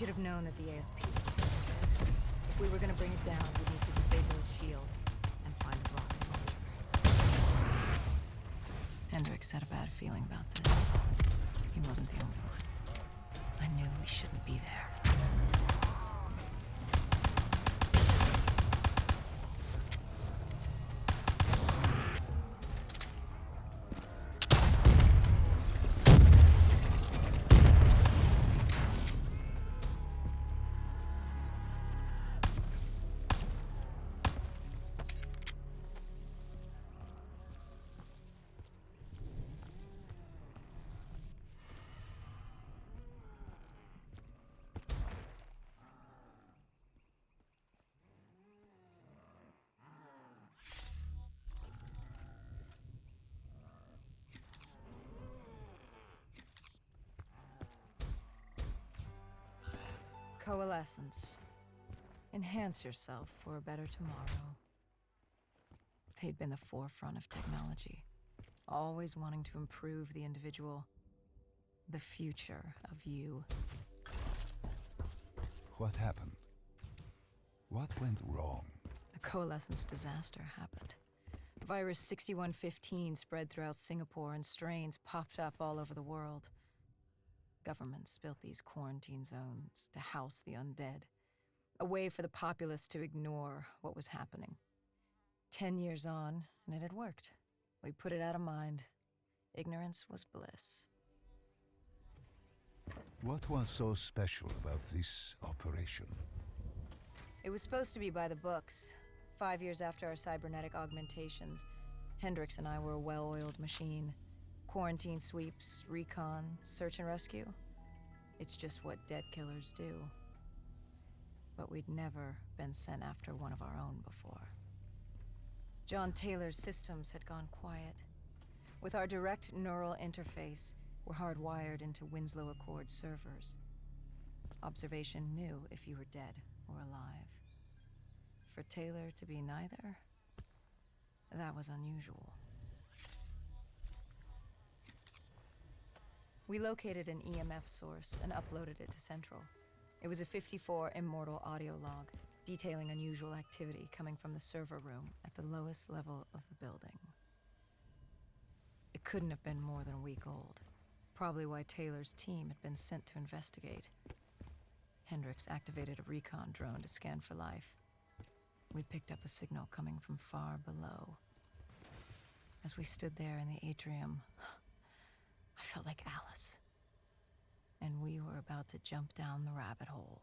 should have known that the ASP was pissed. If we were gonna bring it down, we'd need to disable his shield and find a rocket launcher. Hendricks had a bad feeling about this. He wasn't the only one. I knew we shouldn't be there. Coalescence. Enhance yourself for a better tomorrow. They'd been the forefront of technology, always wanting to improve the individual, the future of you. What happened? What went wrong? The Coalescence disaster happened. Virus 6115 spread throughout Singapore and strains popped up all over the world. Governments built these quarantine zones to house the undead, a way for the populace to ignore what was happening. 10 years on, and it had worked. We put it out of mind. Ignorance was bliss. What was so special about this operation? It was supposed to be by the books. 5 years after our cybernetic augmentations, Hendricks and I were a well-oiled machine. Quarantine sweeps, recon, search and rescue. It's just what dead killers do. But we'd never been sent after one of our own before. John Taylor's systems had gone quiet. With our direct neural interface, we're hardwired into Winslow Accord servers. Observation knew if you were dead or alive. For Taylor to be neither, that was unusual. We located an EMF source and uploaded it to Central. It was a 54 immortal audio log, detailing unusual activity coming from the server room at the lowest level of the building. It couldn't have been more than a week old, probably why Taylor's team had been sent to investigate. Hendricks activated a recon drone to scan for life. We picked up a signal coming from far below. As we stood there in the atrium, I felt like Alice. And we were about to jump down the rabbit hole.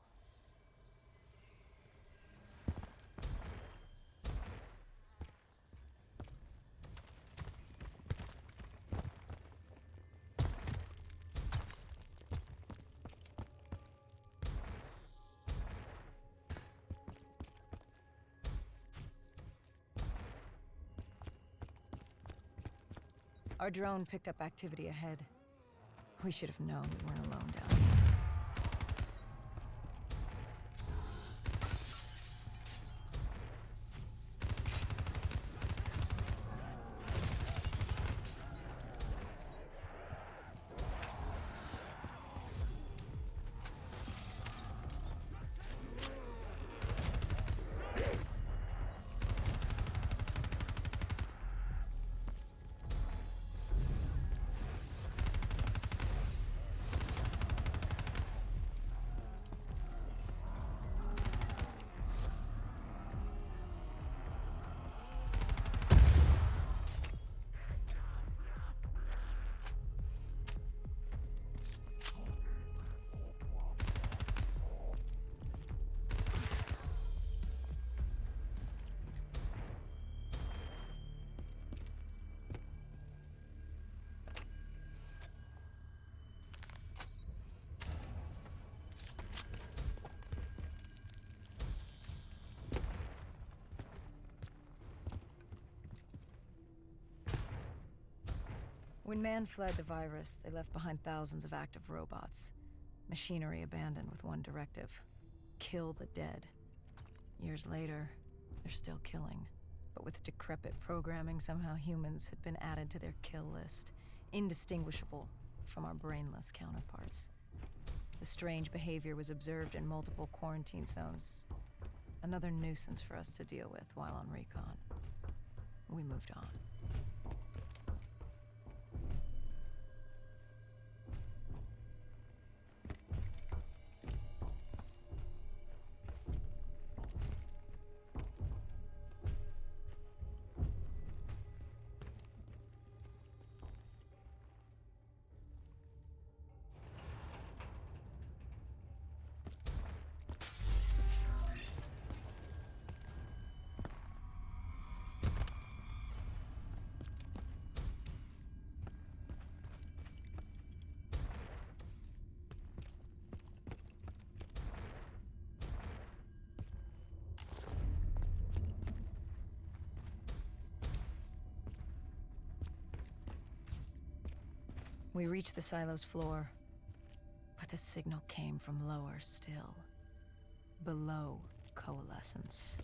Our drone picked up activity ahead. We should have known we weren't alone down here. When man fled the virus, they left behind thousands of active robots. Machinery abandoned with one directive: kill the dead. Years later, they're still killing. But with decrepit programming, somehow humans had been added to their kill list, indistinguishable from our brainless counterparts. The strange behavior was observed in multiple quarantine zones. Another nuisance for us to deal with while on recon. We moved on. We reached the silo's floor, but the signal came from lower still, below coalescence.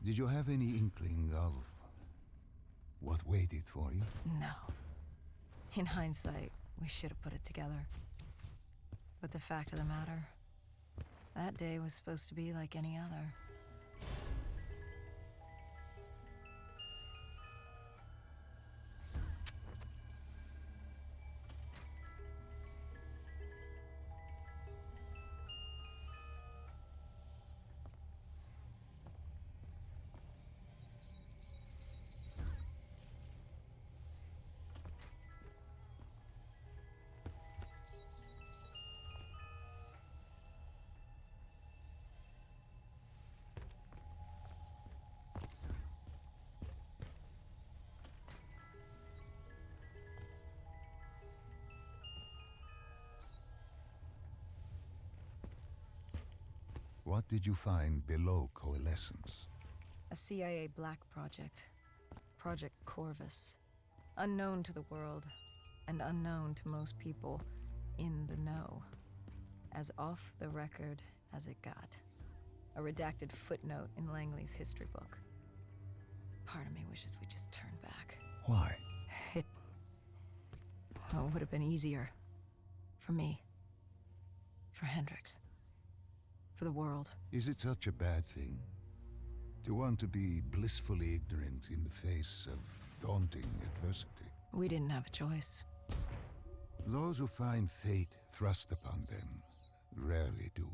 Did you have any inkling of what waited for you? No. In hindsight, we should have put it together. But the fact of the matter, that day was supposed to be like any other. What did you find below coalescence? A CIA black project. Project Corvus. Unknown to the world, and unknown to most people in the know. As off the record as it got. A redacted footnote in Langley's history book. Part of me wishes we just turned back. Why? It would have been easier. For me. For Hendrix. For the world. Is it such a bad thing? To want to be blissfully ignorant in the face of daunting adversity? We didn't have a choice. Those who find fate thrust upon them rarely do.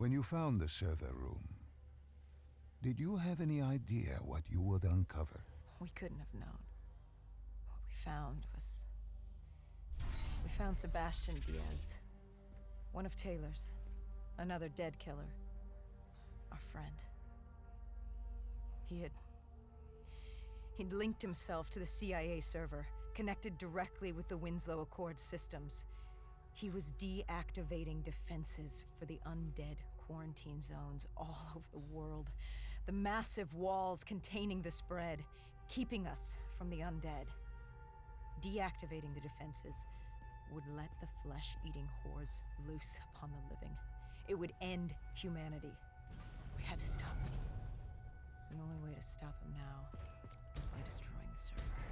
When you found the server room, did you have any idea what you would uncover? We couldn't have known. What we found was... We found Sebastian Diaz. One of Taylor's. Another dead killer. Our friend. He'd linked himself to the CIA server, connected directly with the Winslow Accord systems. He was deactivating defenses for the undead quarantine zones all over the world. The massive walls containing the spread, keeping us from the undead. Deactivating the defenses would let the flesh-eating hordes loose upon the living. It would end humanity. We had to stop him. The only way to stop him now is by destroying the server.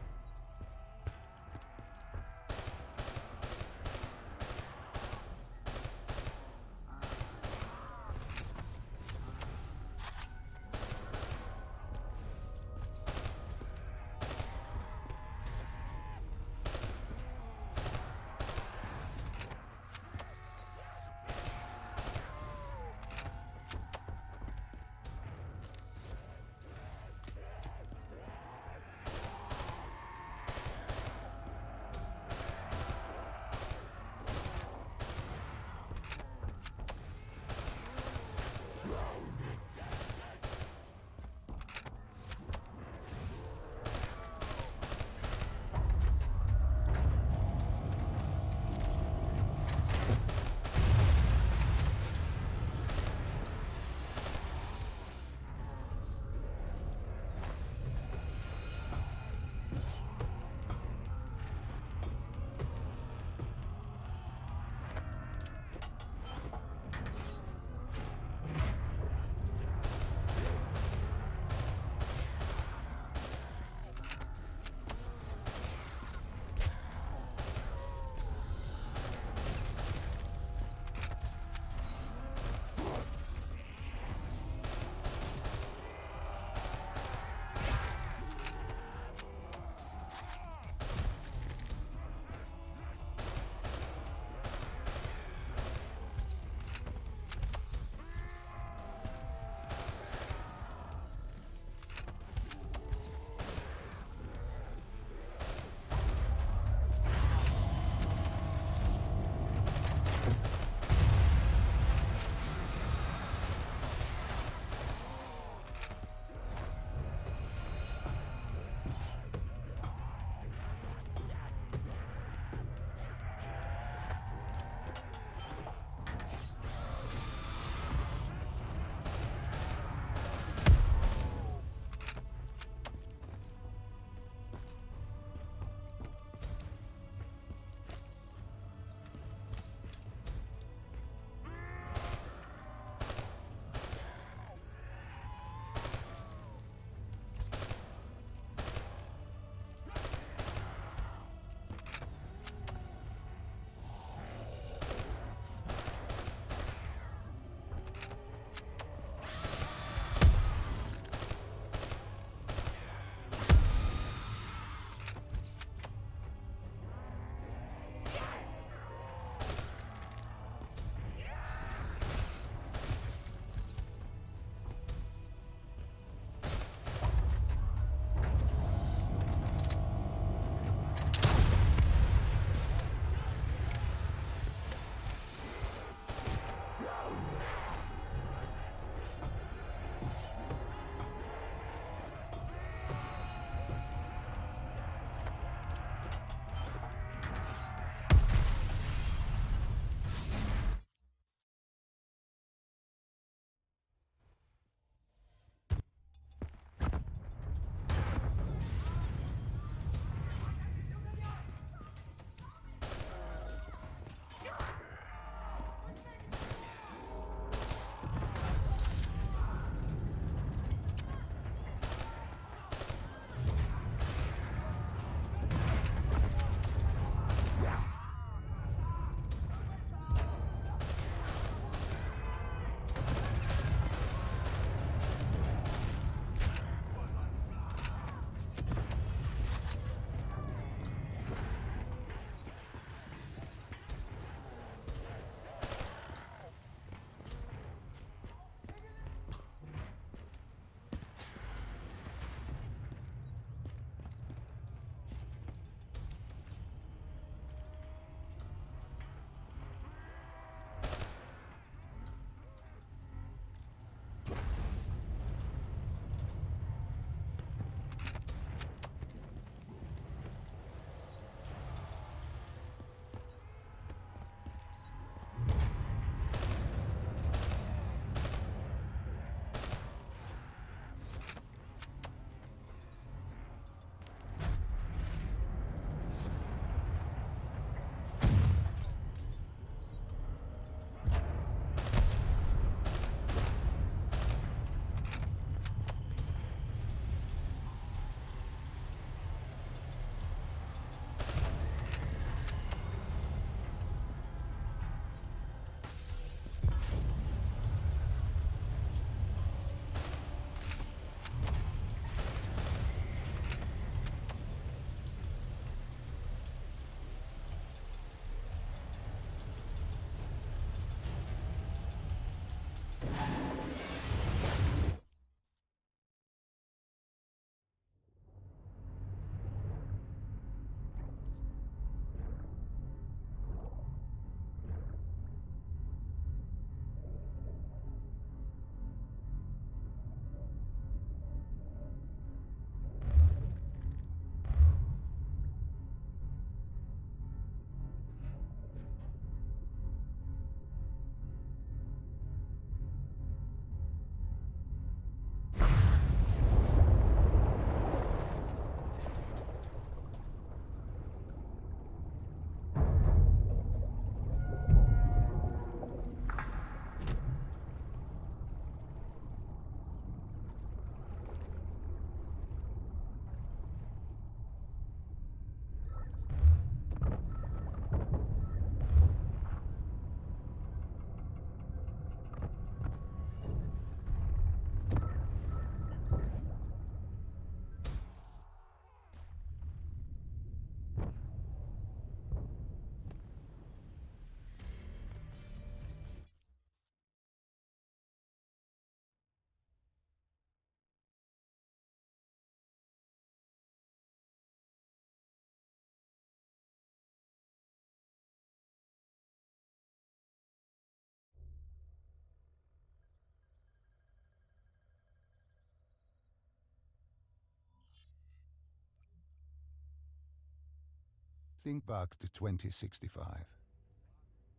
Think back to 2065.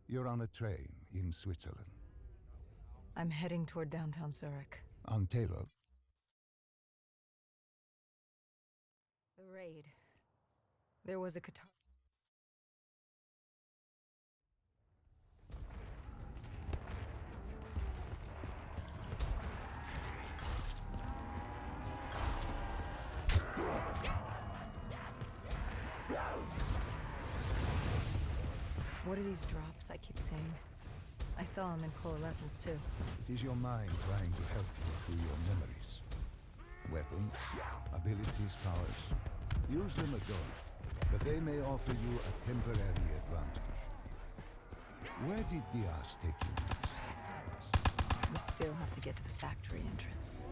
You're on a train in Switzerland. I'm heading toward downtown Zurich. On Taylor. The raid. There was a guitar. What are these drops I keep seeing? I saw them in Coalescence too. It is your mind trying to help you through your memories. Weapons, abilities, powers. Use them at all, but they may offer you a temporary advantage. Where did Diaz take you next? We still have to get to the factory entrance.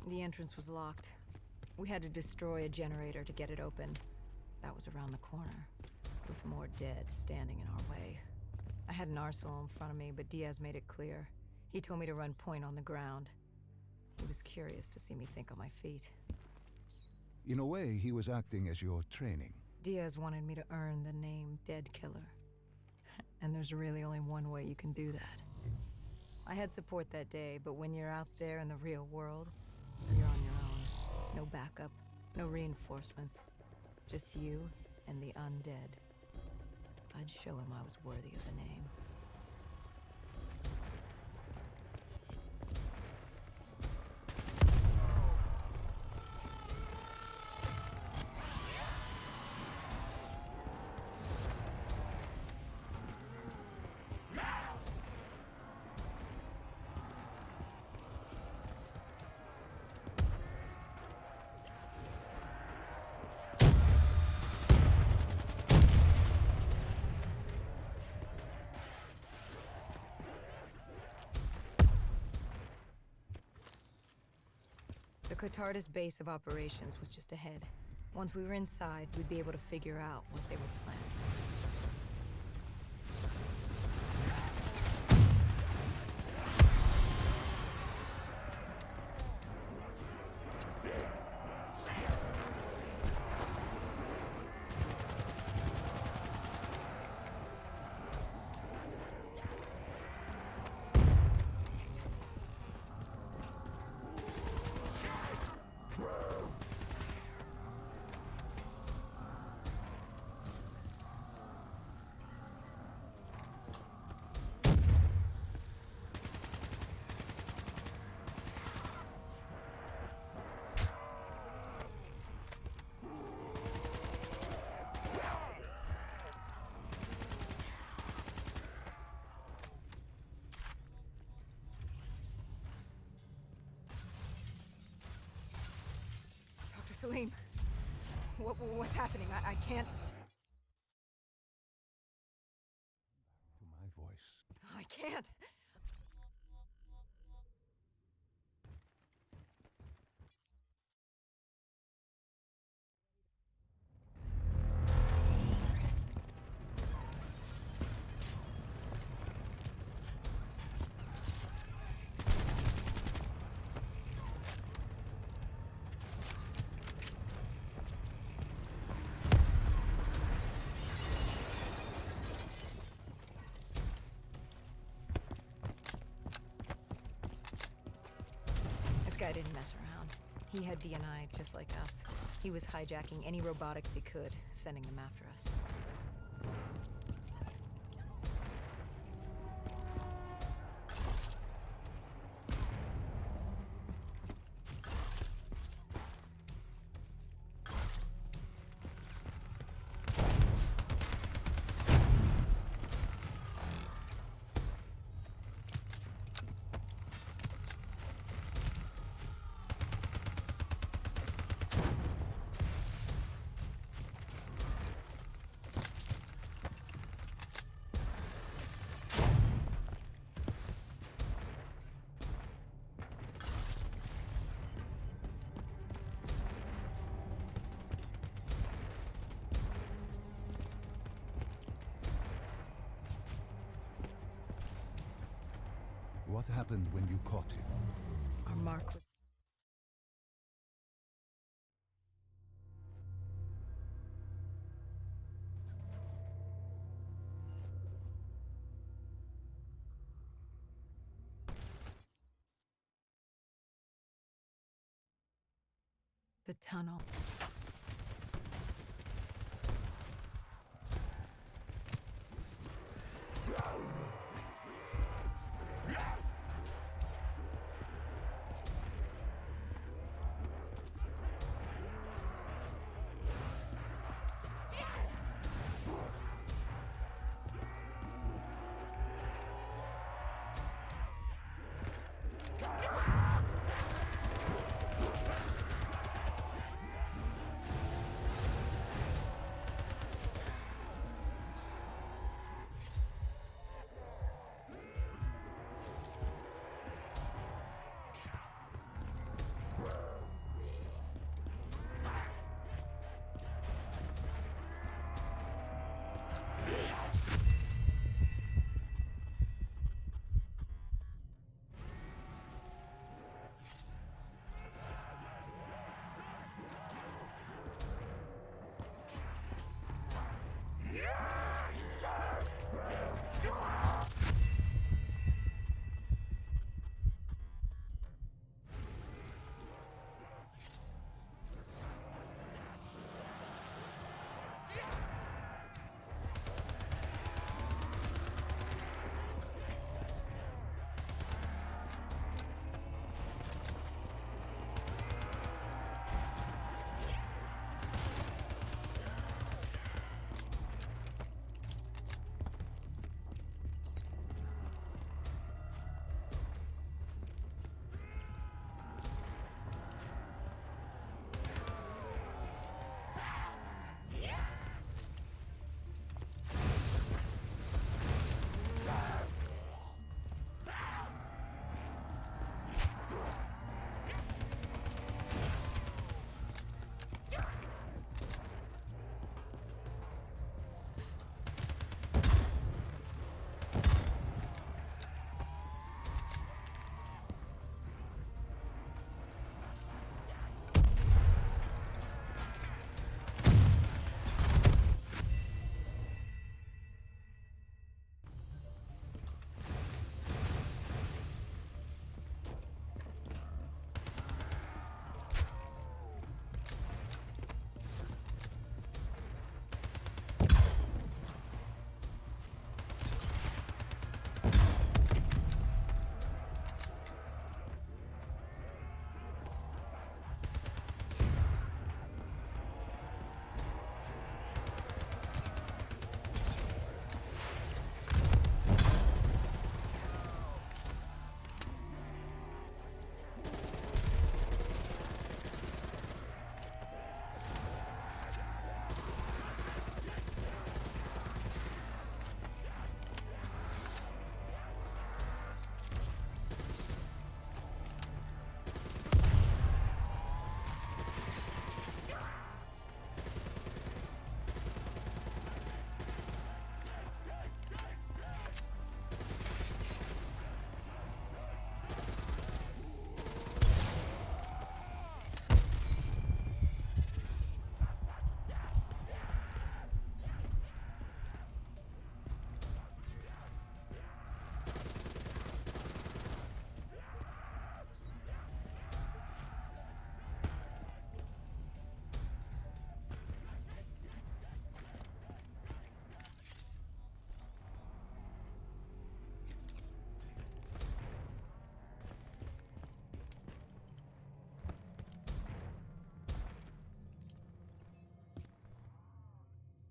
The entrance was locked. We had to destroy a generator to get it open. That was around the corner, with more dead standing in our way. I had an arsenal in front of me, but Diaz made it clear. He told me to run point on the ground. He was curious to see me think on my feet. In a way, he was acting as your training. Diaz wanted me to earn the name Dead Killer. And there's really only one way you can do that. I had support that day, but when you're out there in the real world, you're on your own. No backup, no reinforcements. Just you and the undead. I'd show him I was worthy of the name. The Catardus base of operations was just ahead. Once we were inside, we'd be able to figure out what they were planning. Salim, what's happening? I can't... To my voice. I can't. This guy didn't mess around. He had D&I just like us. He was hijacking any robotics he could, sending them after us. What happened when you caught him? Our mark was... the tunnel.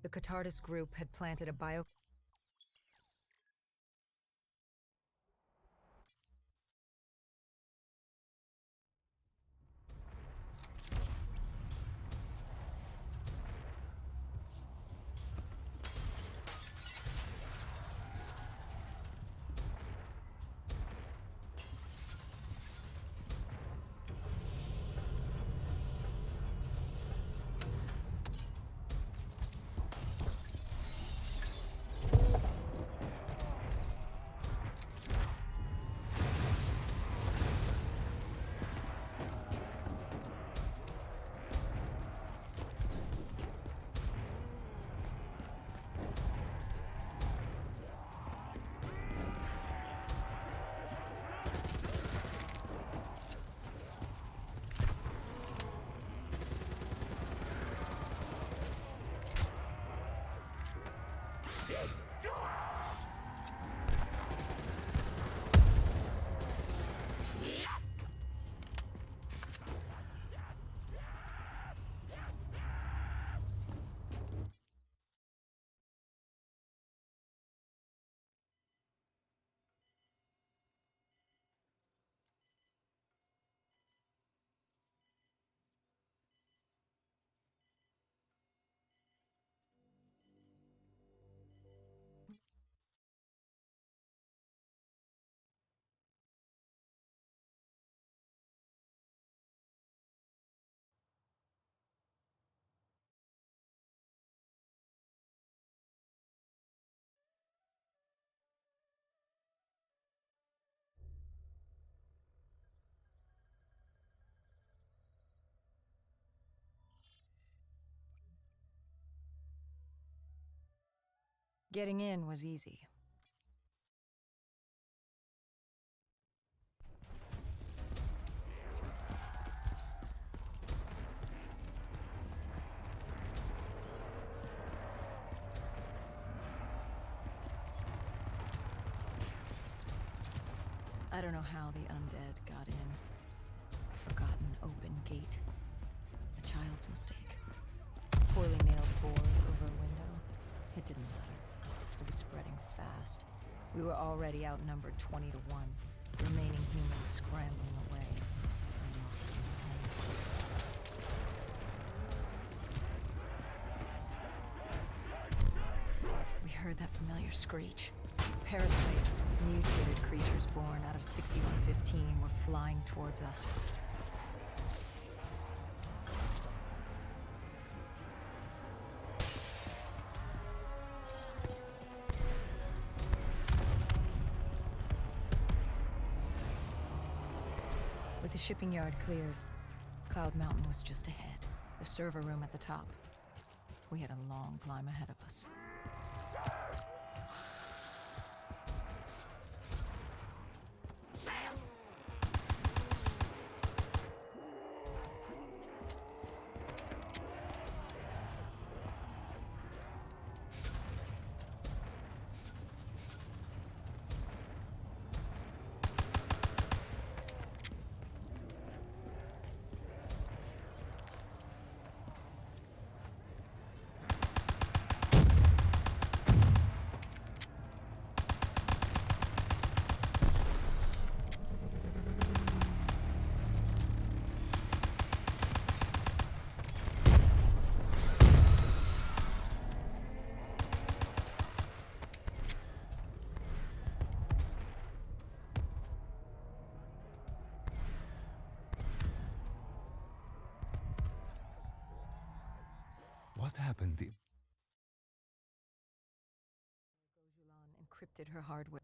The Catardus group had planted a bio... Getting in was easy. I don't know how the undead got in. A forgotten open gate. A child's mistake. Poorly nailed board over a window. It didn't matter. It was spreading fast. We were already outnumbered 20 to 1. The remaining humans scrambling away. Unlocked in homes. We heard that familiar screech. Parasites, mutated creatures born out of 6115, were flying towards us. With the shipping yard cleared, Cloud Mountain was just ahead, the server room at the top. We had a long climb ahead of us. What happened? Encrypted her hardware.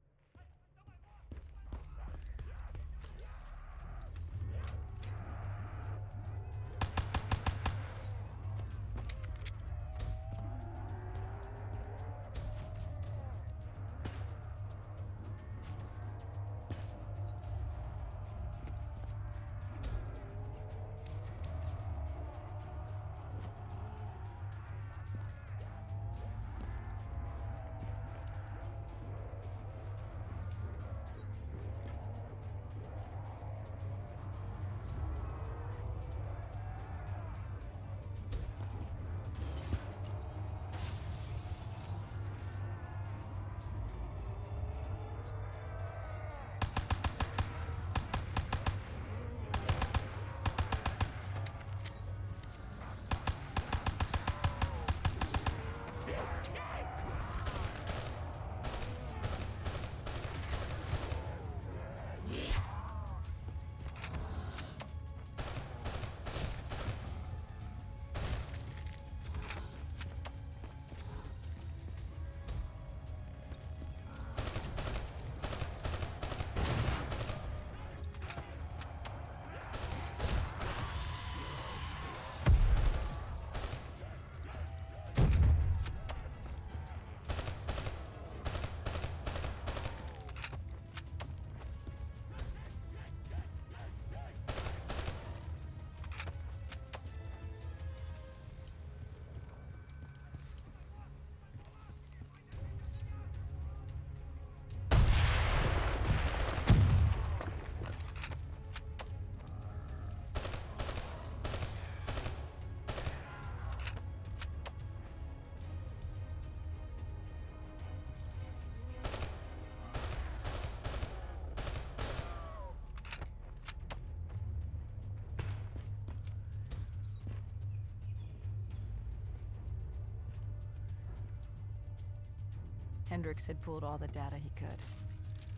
Hendricks had pulled all the data he could.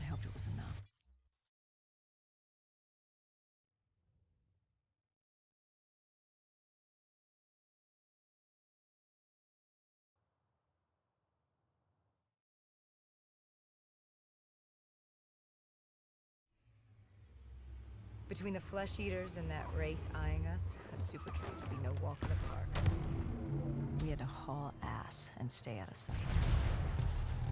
I hoped it was enough. Between the flesh eaters and that wraith eyeing us, a super trees would be no walk in the park. We had to haul ass and stay out of sight.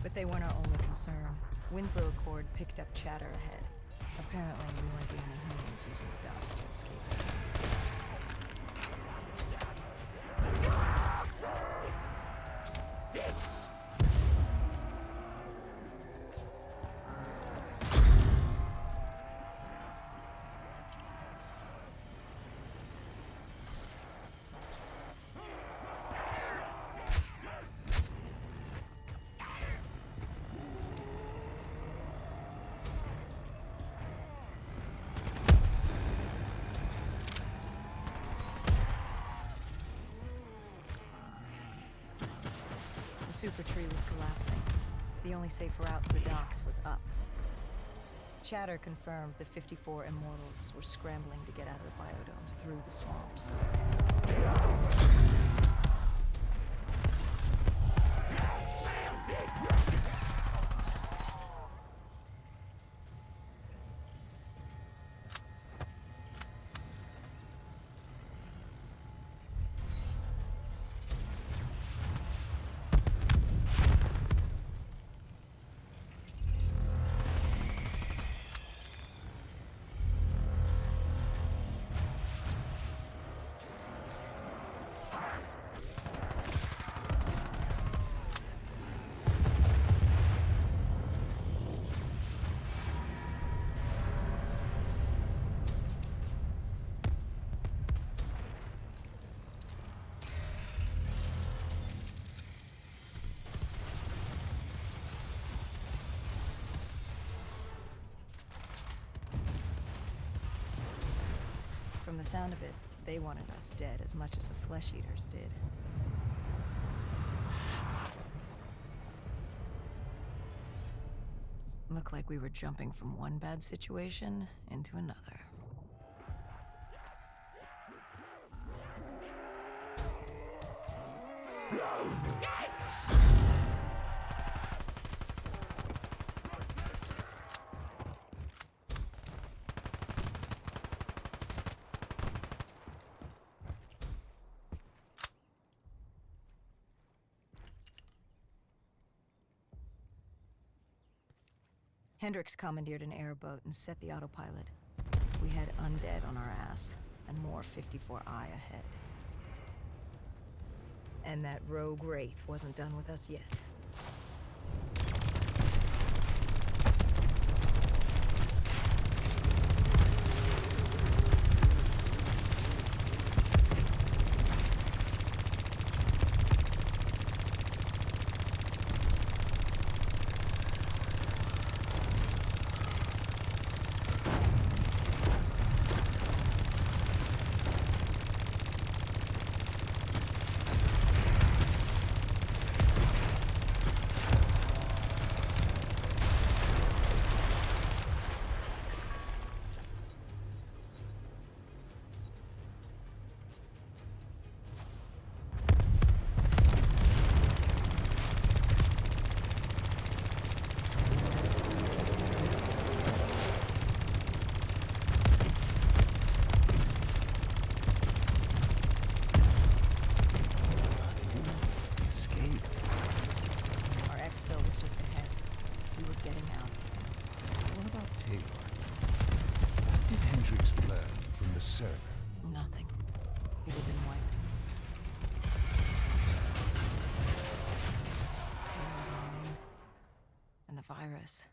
But they weren't our only concern. Winslow Accord picked up chatter ahead. Apparently, we weren't the only humans using the docks to escape. The super tree was collapsing. The only safe route to the docks was up. Chatter confirmed the 54 immortals were scrambling to get out of the biodomes through the swamps. From the sound of it, they wanted us dead as much as the flesh eaters did. Looked like we were jumping from one bad situation into another. Hendricks commandeered an airboat and set the autopilot. We had undead on our ass, and more 54I ahead. And that rogue wraith wasn't done with us yet. Nothing. It had been wiped. Taylor was on, and the virus,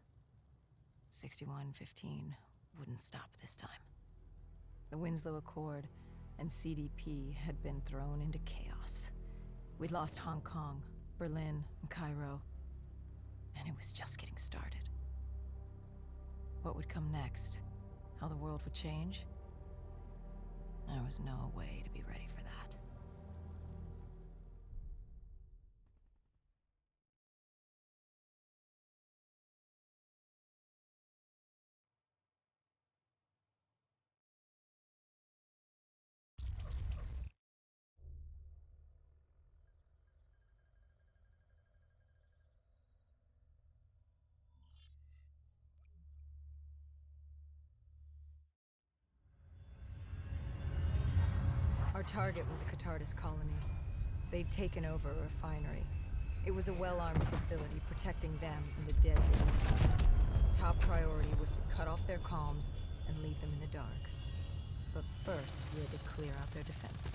6115, wouldn't stop this time. The Winslow Accord and CDP had been thrown into chaos. We'd lost Hong Kong, Berlin, and Cairo, and it was just getting started. What would come next? How the world would change? There was no way to be ready for that. Our target was a Catardus colony. They'd taken over a refinery. It was a well-armed facility protecting them and the dead they loved. Top priority was to cut off their comms and leave them in the dark. But first, we had to clear out their defenses.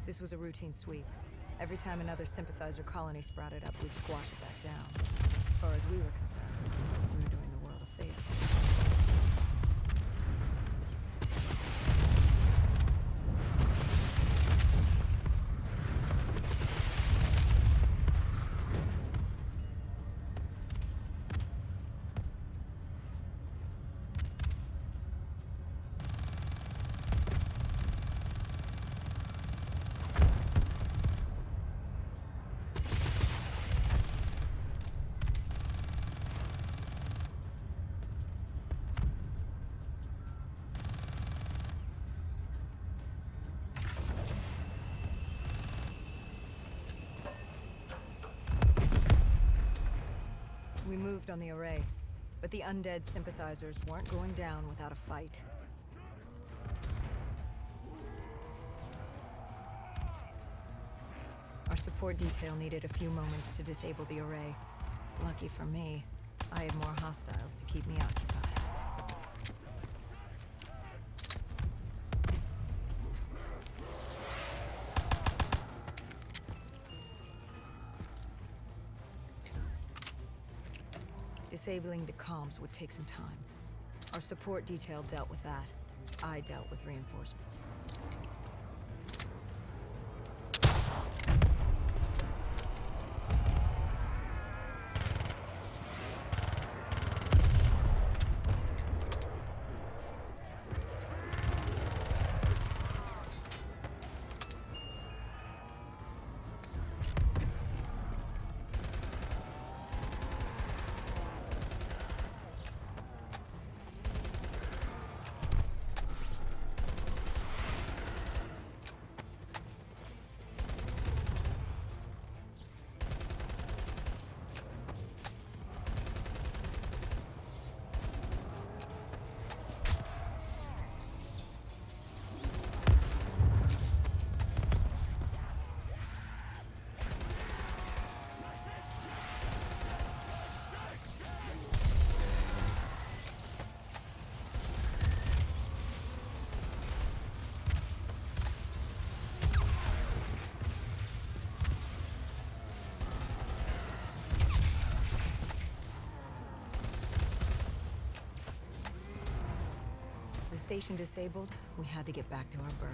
This was a routine sweep. Every time another sympathizer colony sprouted up, we'd squash it back down. As far as we were concerned, we were doing the world a favor. We moved on the array, but the undead sympathizers weren't going down without a fight. Our support detail needed a few moments to disable the array. Lucky for me, I had more hostiles to keep me occupied. Disabling the comms would take some time. Our support detail dealt with that. I dealt with reinforcements. Station disabled, we had to get back to our bird.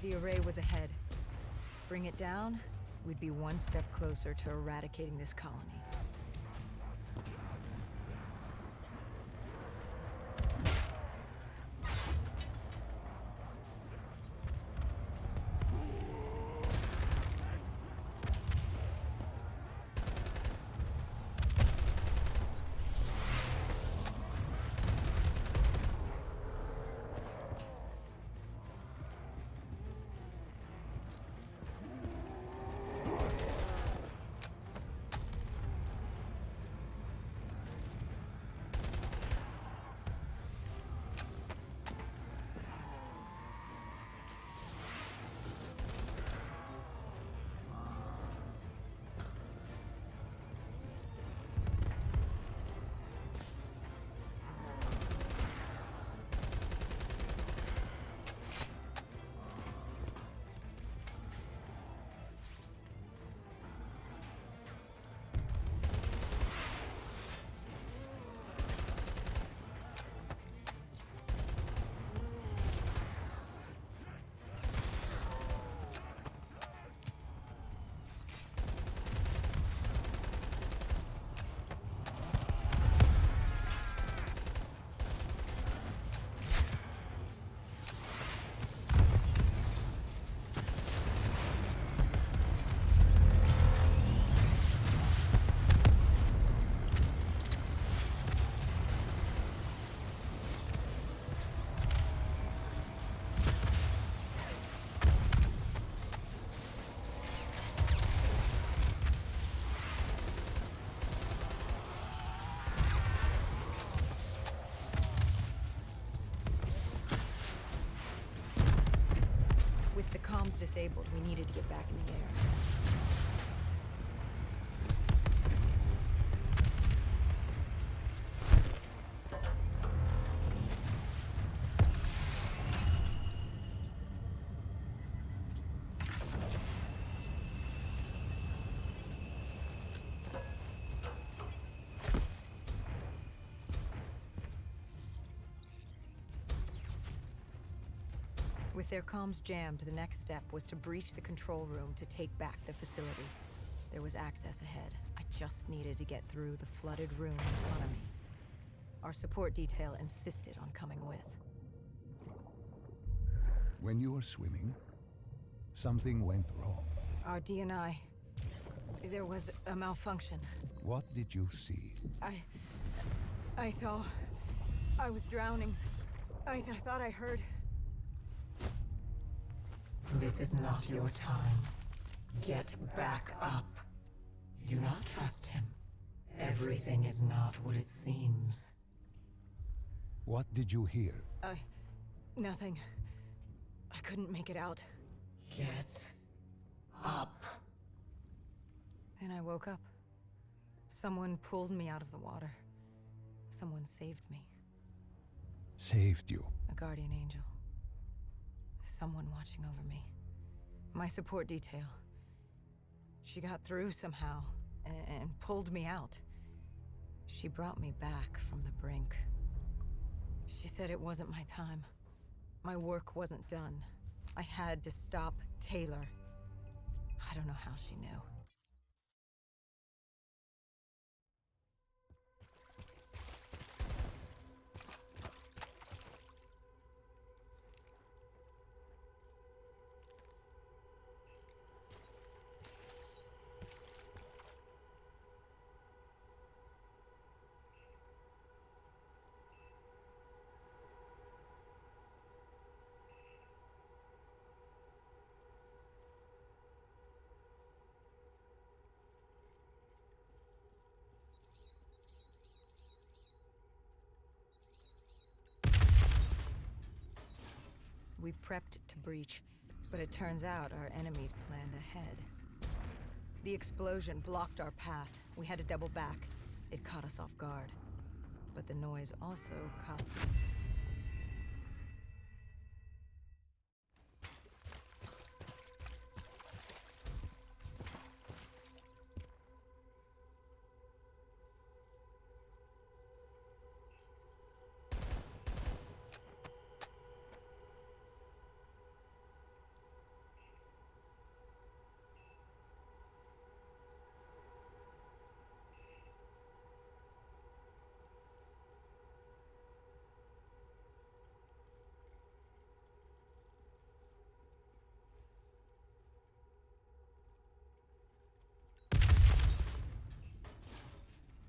The array was ahead. Bring it down, we'd be one step closer to eradicating this colony. disabled. We needed to get back in the air. With their comms jammed, the next step was to breach the control room to take back the facility. There was access ahead. I just needed to get through the flooded room in front of me. Our support detail insisted on coming with. When you were swimming, something went wrong. Our D&I... There was a malfunction. What did you see? I saw... I was drowning. I thought I heard... This is not your time. Get back up. Do not trust him. Everything is not what it seems. What did you hear? Nothing. I couldn't make it out. Get up. Then I woke up. Someone pulled me out of the water. Someone saved me. Saved you? A guardian angel. Someone watching over me. My support detail. She got through somehow and pulled me out. She brought me back from the brink. She said it wasn't my time. My work wasn't done. I had to stop Taylor. I don't know how she knew. We prepped to breach, but it turns out our enemies planned ahead. The explosion blocked our path. We had to double back. It caught us off guard. But the noise also caught...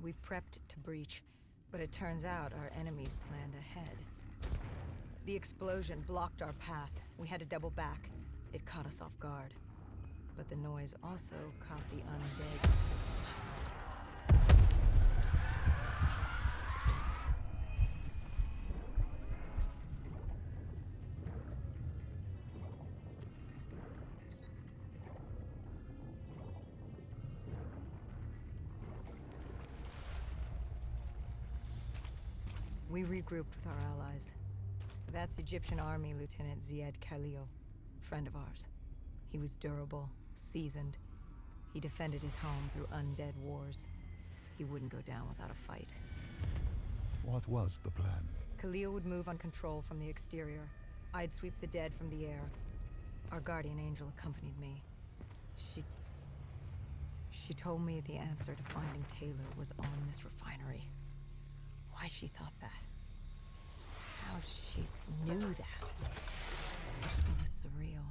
We prepped to breach, but it turns out our enemies planned ahead. The explosion blocked our path. We had to double back. It caught us off guard. But the noise also caught the undead. We regrouped with our allies. That's Egyptian Army Lieutenant Ziad Khalil, friend of ours. He was durable, seasoned. He defended his home through undead wars. He wouldn't go down without a fight. What was the plan? Khalil would move on control from the exterior. I'd sweep the dead from the air. Our guardian angel accompanied me. She told me the answer to finding Taylor was on this refinery. Why she thought that? How she knew that? It was surreal.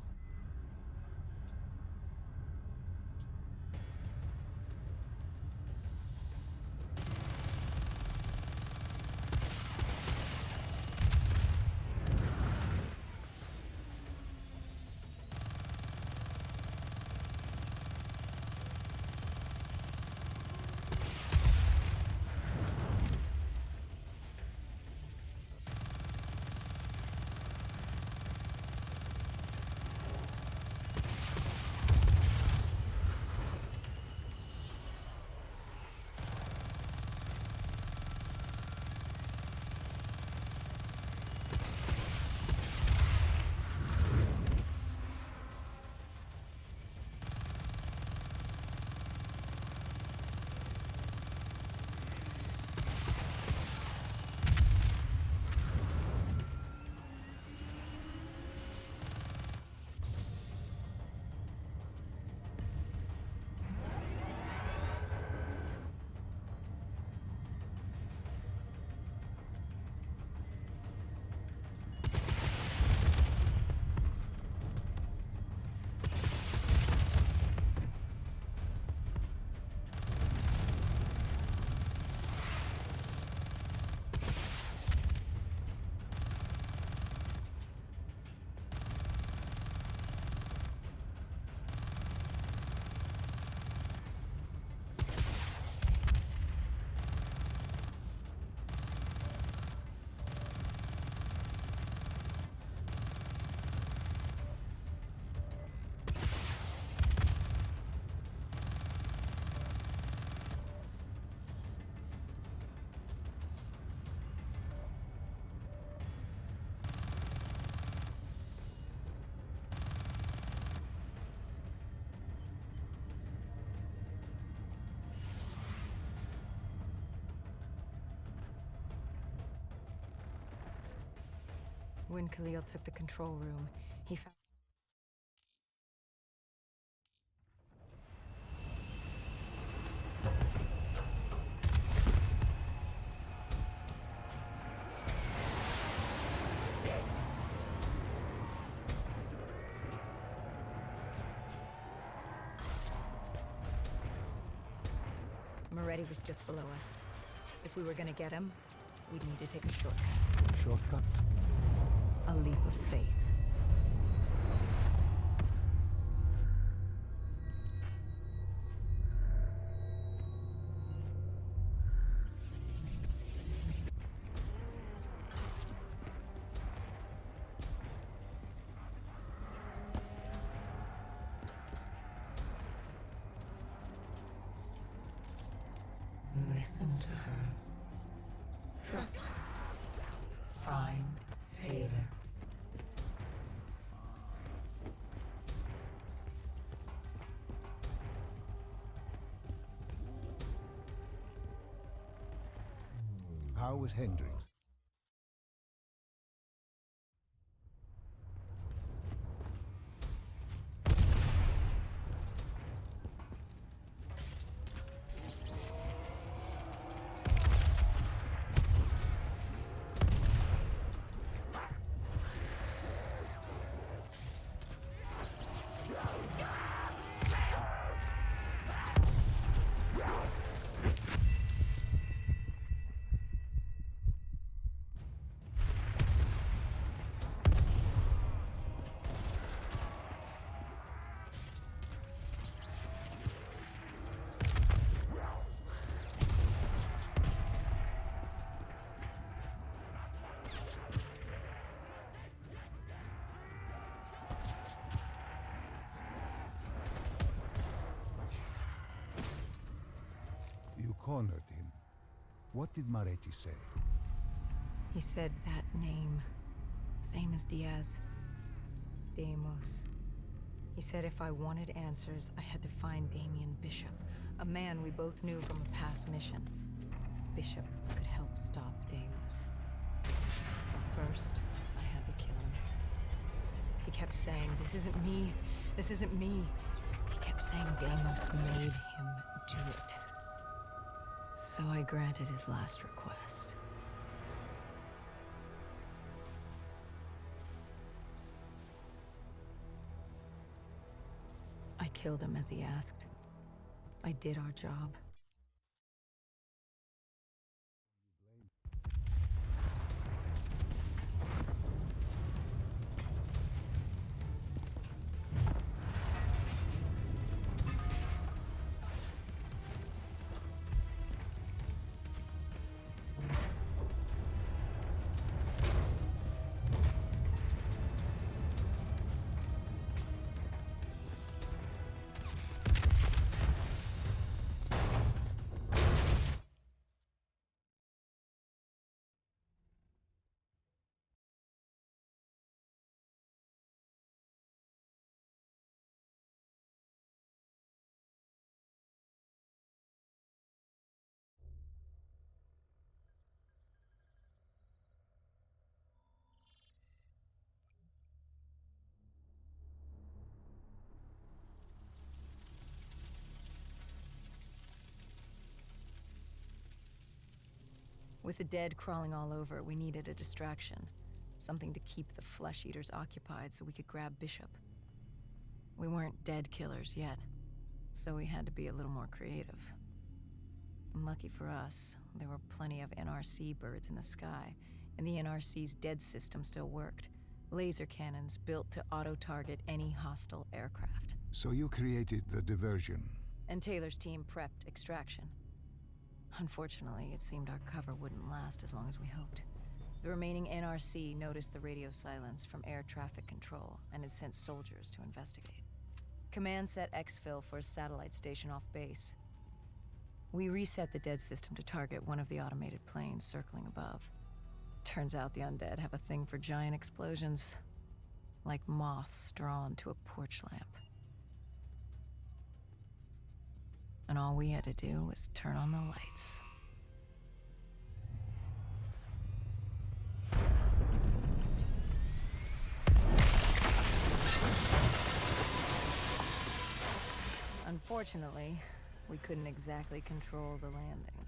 When Khalil took the control room, he found... Moretti was just below us. If we were gonna get him, we'd need to take a shortcut. Shortcut? A leap of faith. Listen to her. Trust her. Find Taylor. How was Hendrix? Cornered him. What did Moretti say? He said that name. Same as Diaz. Deimos. He said if I wanted answers, I had to find Damien Bishop, a man we both knew from a past mission. Bishop could help stop Deimos. But first, I had to kill him. He kept saying, "This isn't me. This isn't me." He kept saying Deimos made him do it. So I granted his last request. I killed him as he asked. I did our job. With the dead crawling all over, we needed a distraction. Something to keep the flesh eaters occupied so we could grab Bishop. We weren't dead killers yet, so we had to be a little more creative. And lucky for us, there were plenty of NRC birds in the sky, and the NRC's dead system still worked. Laser cannons built to auto-target any hostile aircraft. So you created the diversion. And Taylor's team prepped extraction. Unfortunately, it seemed our cover wouldn't last as long as we hoped. The remaining NRC noticed the radio silence from air traffic control and had sent soldiers to investigate. Command set exfil for a satellite station off base. We reset the dead system to target one of the automated planes circling above. Turns out the undead have a thing for giant explosions, like moths drawn to a porch lamp. And all we had to do was turn on the lights. Unfortunately, we couldn't exactly control the landing.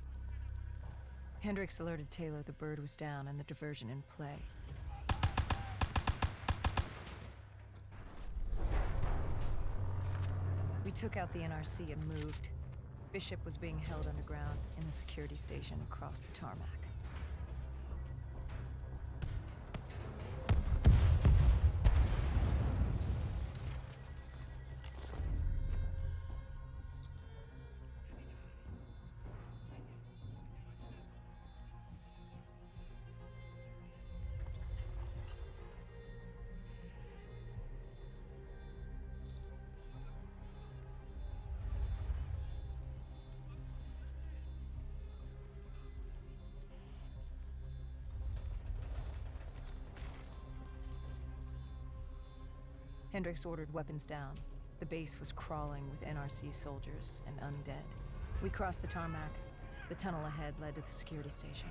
Hendricks alerted Taylor the bird was down and the diversion in play. We took out the NRC and moved. Bishop was being held underground in the security station across the tarmac. Hendricks ordered weapons down. The base was crawling with NRC soldiers and undead. We crossed the tarmac. The tunnel ahead led to the security station.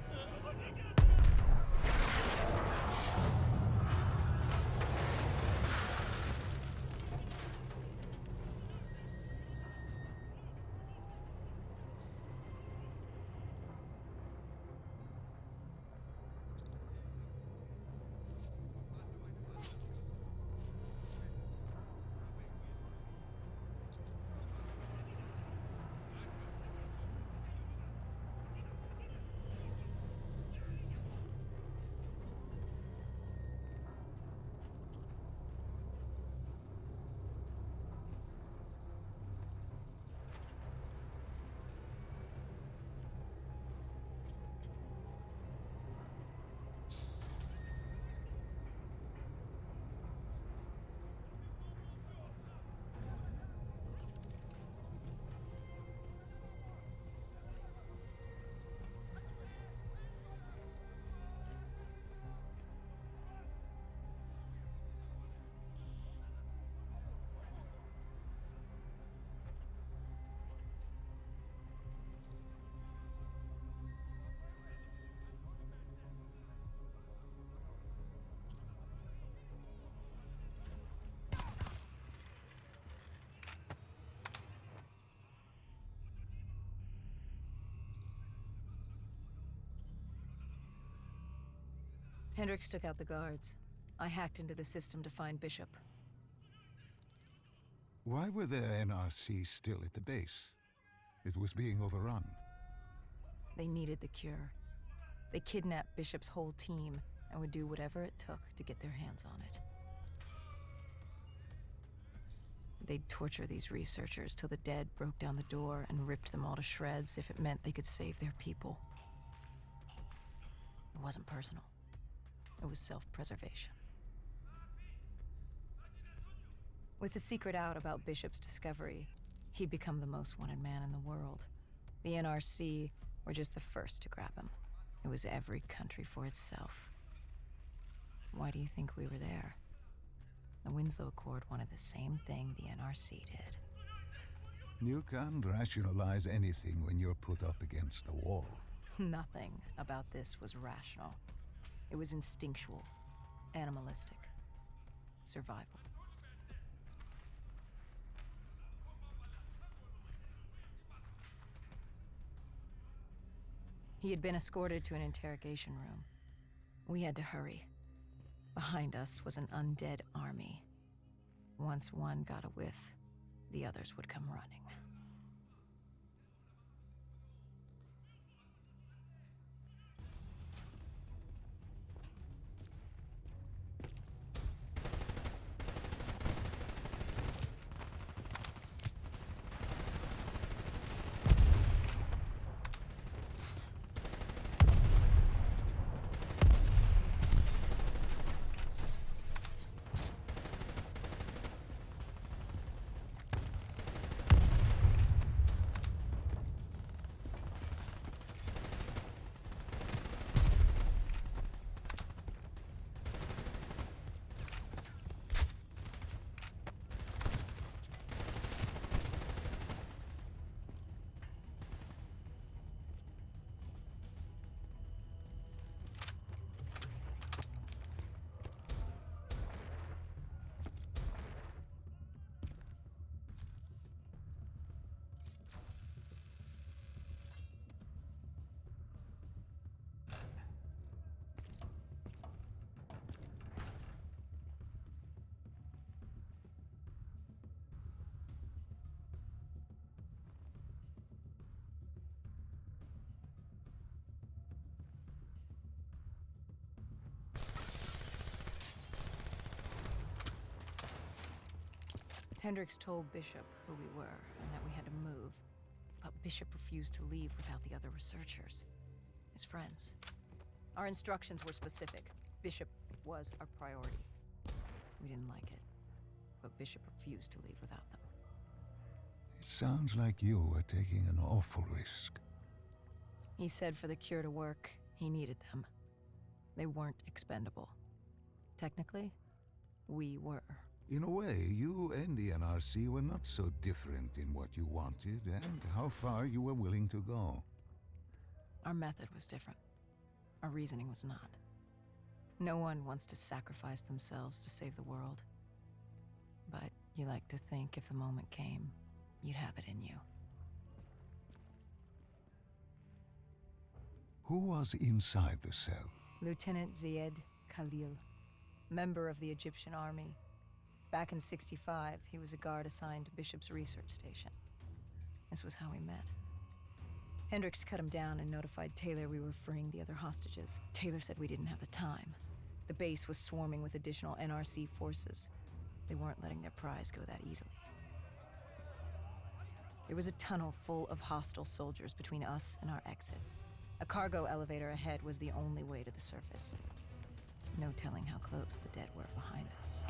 Hendricks took out the guards. I hacked into the system to find Bishop. Why were there NRC still at the base? It was being overrun. They needed the cure. They kidnapped Bishop's whole team and would do whatever it took to get their hands on it. They'd torture these researchers till the dead broke down the door and ripped them all to shreds if it meant they could save their people. It wasn't personal. It was self-preservation. With the secret out about Bishop's discovery, he'd become the most wanted man in the world. The NRC were just the first to grab him. It was every country for itself. Why do you think we were there? The Winslow Accord wanted the same thing the NRC did. You can't rationalize anything when you're put up against the wall. Nothing about this was rational. It was instinctual, animalistic, survival. He had been escorted to an interrogation room. We had to hurry. Behind us was an undead army. Once one got a whiff, the others would come running. Hendricks told Bishop who we were and that we had to move, but Bishop refused to leave without the other researchers, his friends. Our instructions were specific. Bishop was our priority. We didn't like it, but Bishop refused to leave without them. It sounds like you were taking an awful risk. He said for the cure to work, he needed them. They weren't expendable. Technically, we were. In a way, you and the NRC were not so different in what you wanted and how far you were willing to go. Our method was different. Our reasoning was not. No one wants to sacrifice themselves to save the world. But you like to think if the moment came, you'd have it in you. Who was inside the cell? Lieutenant Ziyed Khalil, member of the Egyptian army. Back in '65, he was a guard assigned to Bishop's research station. This was how we met. Hendricks cut him down and notified Taylor we were freeing the other hostages. Taylor said we didn't have the time. The base was swarming with additional NRC forces. They weren't letting their prize go that easily. There was a tunnel full of hostile soldiers between us and our exit. A cargo elevator ahead was the only way to the surface. No telling how close the dead were behind us.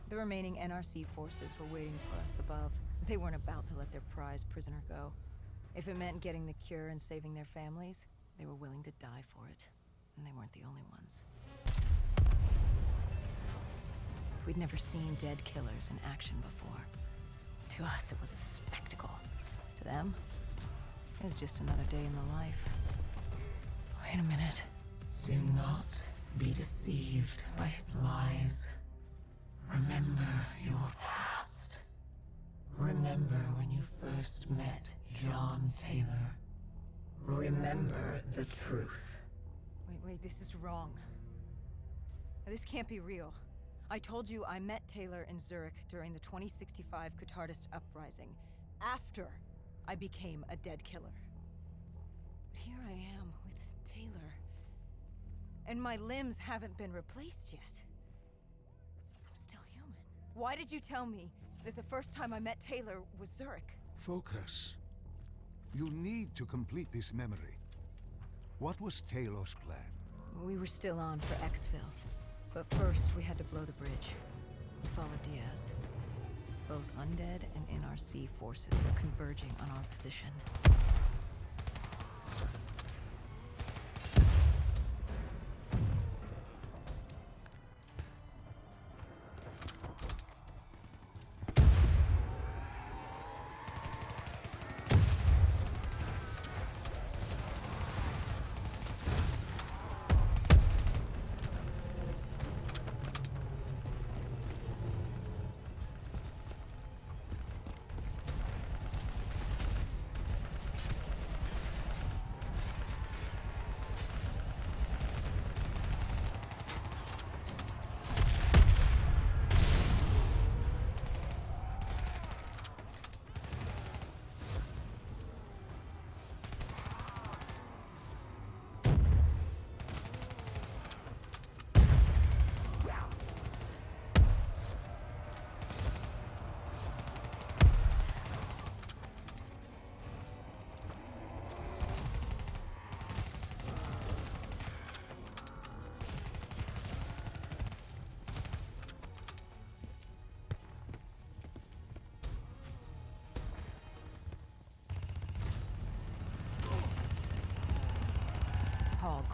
The remaining NRC forces were waiting for us above. They weren't about to let their prize prisoner go. If it meant getting the cure and saving their families, they were willing to die for it. And they weren't the only ones. We'd never seen dead killers in action before. To us, it was a spectacle. To them, it was just another day in the life. Wait a minute. Do not be deceived by his lies. Remember your past. Remember when you first met John Taylor. Remember the truth. Wait, this is wrong. This can't be real. I told you I met Taylor in Zurich during the 2065 Qatarist uprising, after I became a dead killer. But here I am with Taylor, and my limbs haven't been replaced yet. I'm still human. Why did you tell me that the first time I met Taylor was Zurich? Focus. You need to complete this memory. What was Taylor's plan? We were still on for exfil, but first we had to blow the bridge. We followed Diaz. Both undead and NRC forces were converging on our position.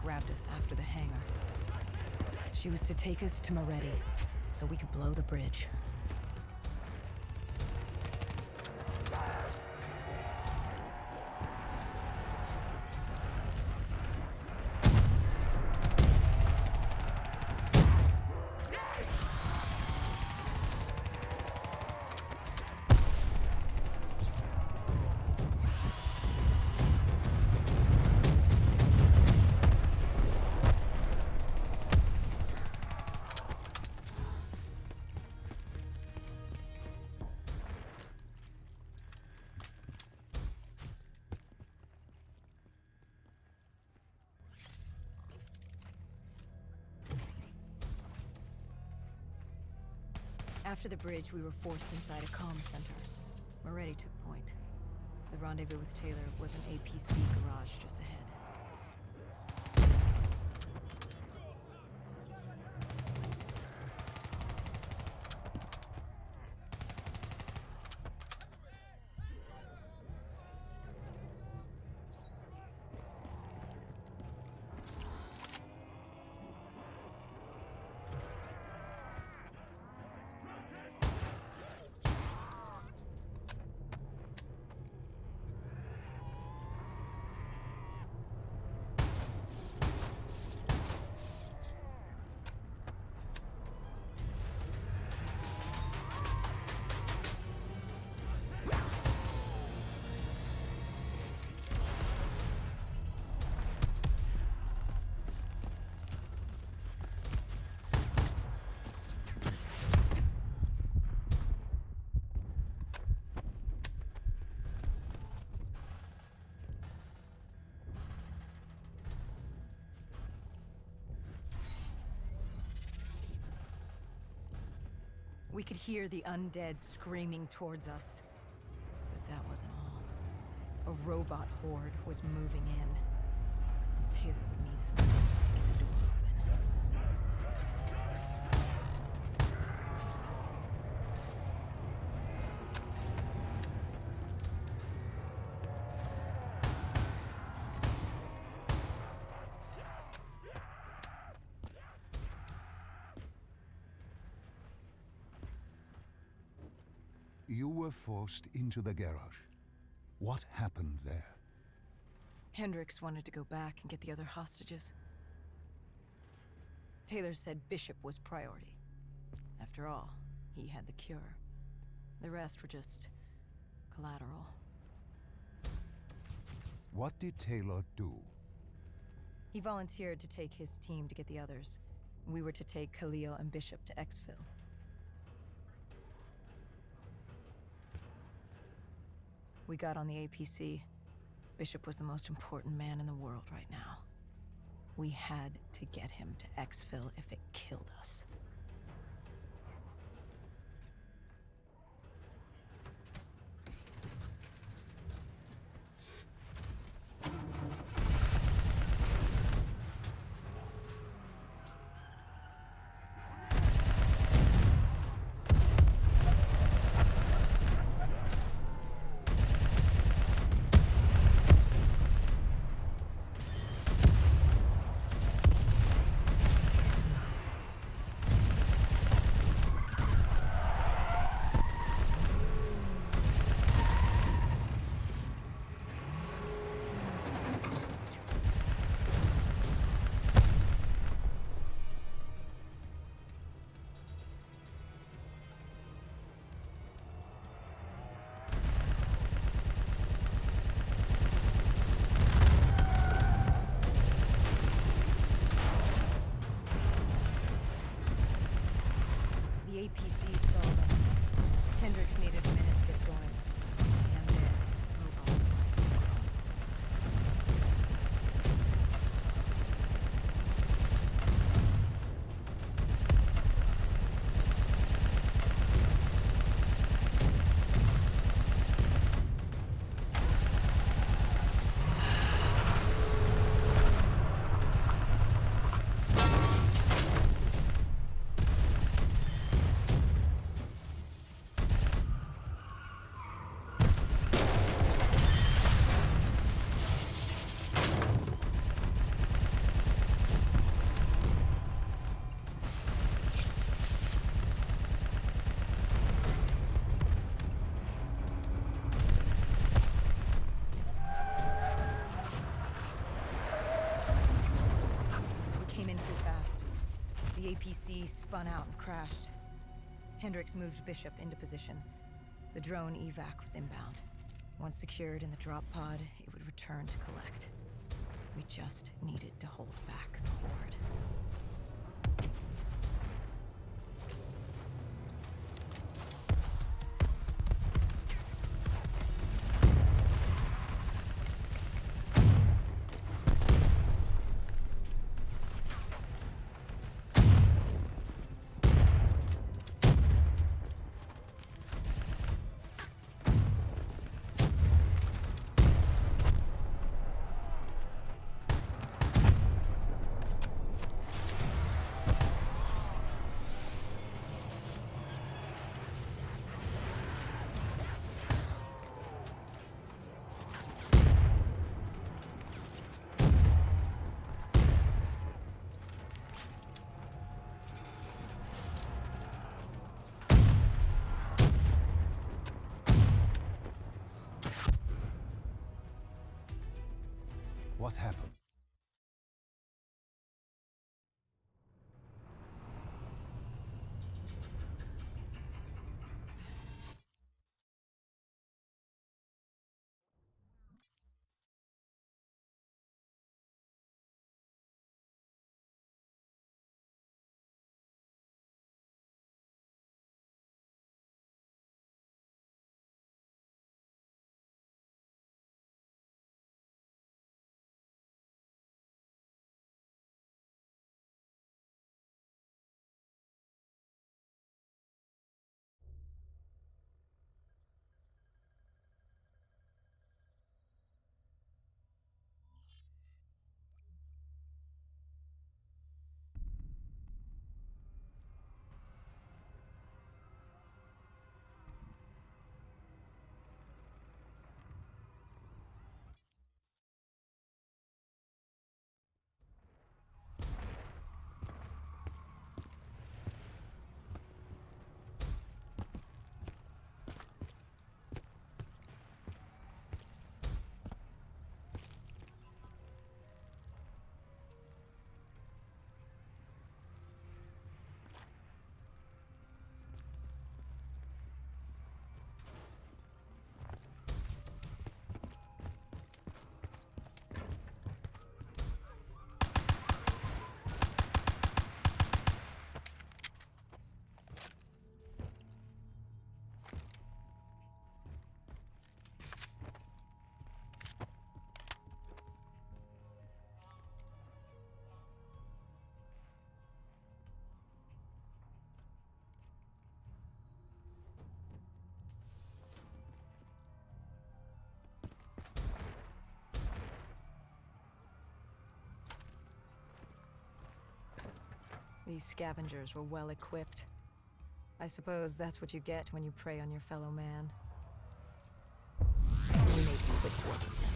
grabbed us after the hangar. She was to take us to Moretti, so we could blow the bridge. After the bridge, we were forced inside a comm center. Moretti took point. The rendezvous with Taylor was an APC garage just ahead. We could hear the undead screaming towards us. But that wasn't all. A robot horde was moving in. And Taylor would need some help to get the door open. You were forced into the garage. What happened there? Hendricks wanted to go back and get the other hostages. Taylor said Bishop was priority. After all, he had the cure. The rest were just collateral. What did Taylor do? He volunteered to take his team to get the others. We were to take Khalil and Bishop to exfil. We got on the APC. Bishop was the most important man in the world right now. We had to get him to exfil if it killed us. APC stalled us. Hendricks needed a minute to get going. The undead robots. The APC spun out and crashed. Hendricks moved Bishop into position. The drone evac was inbound. Once secured in the drop pod, it would return to collect. We just needed to hold back the horde. What happened? These scavengers were well equipped. I suppose that's what you get when you prey on your fellow man. We may be quick working them.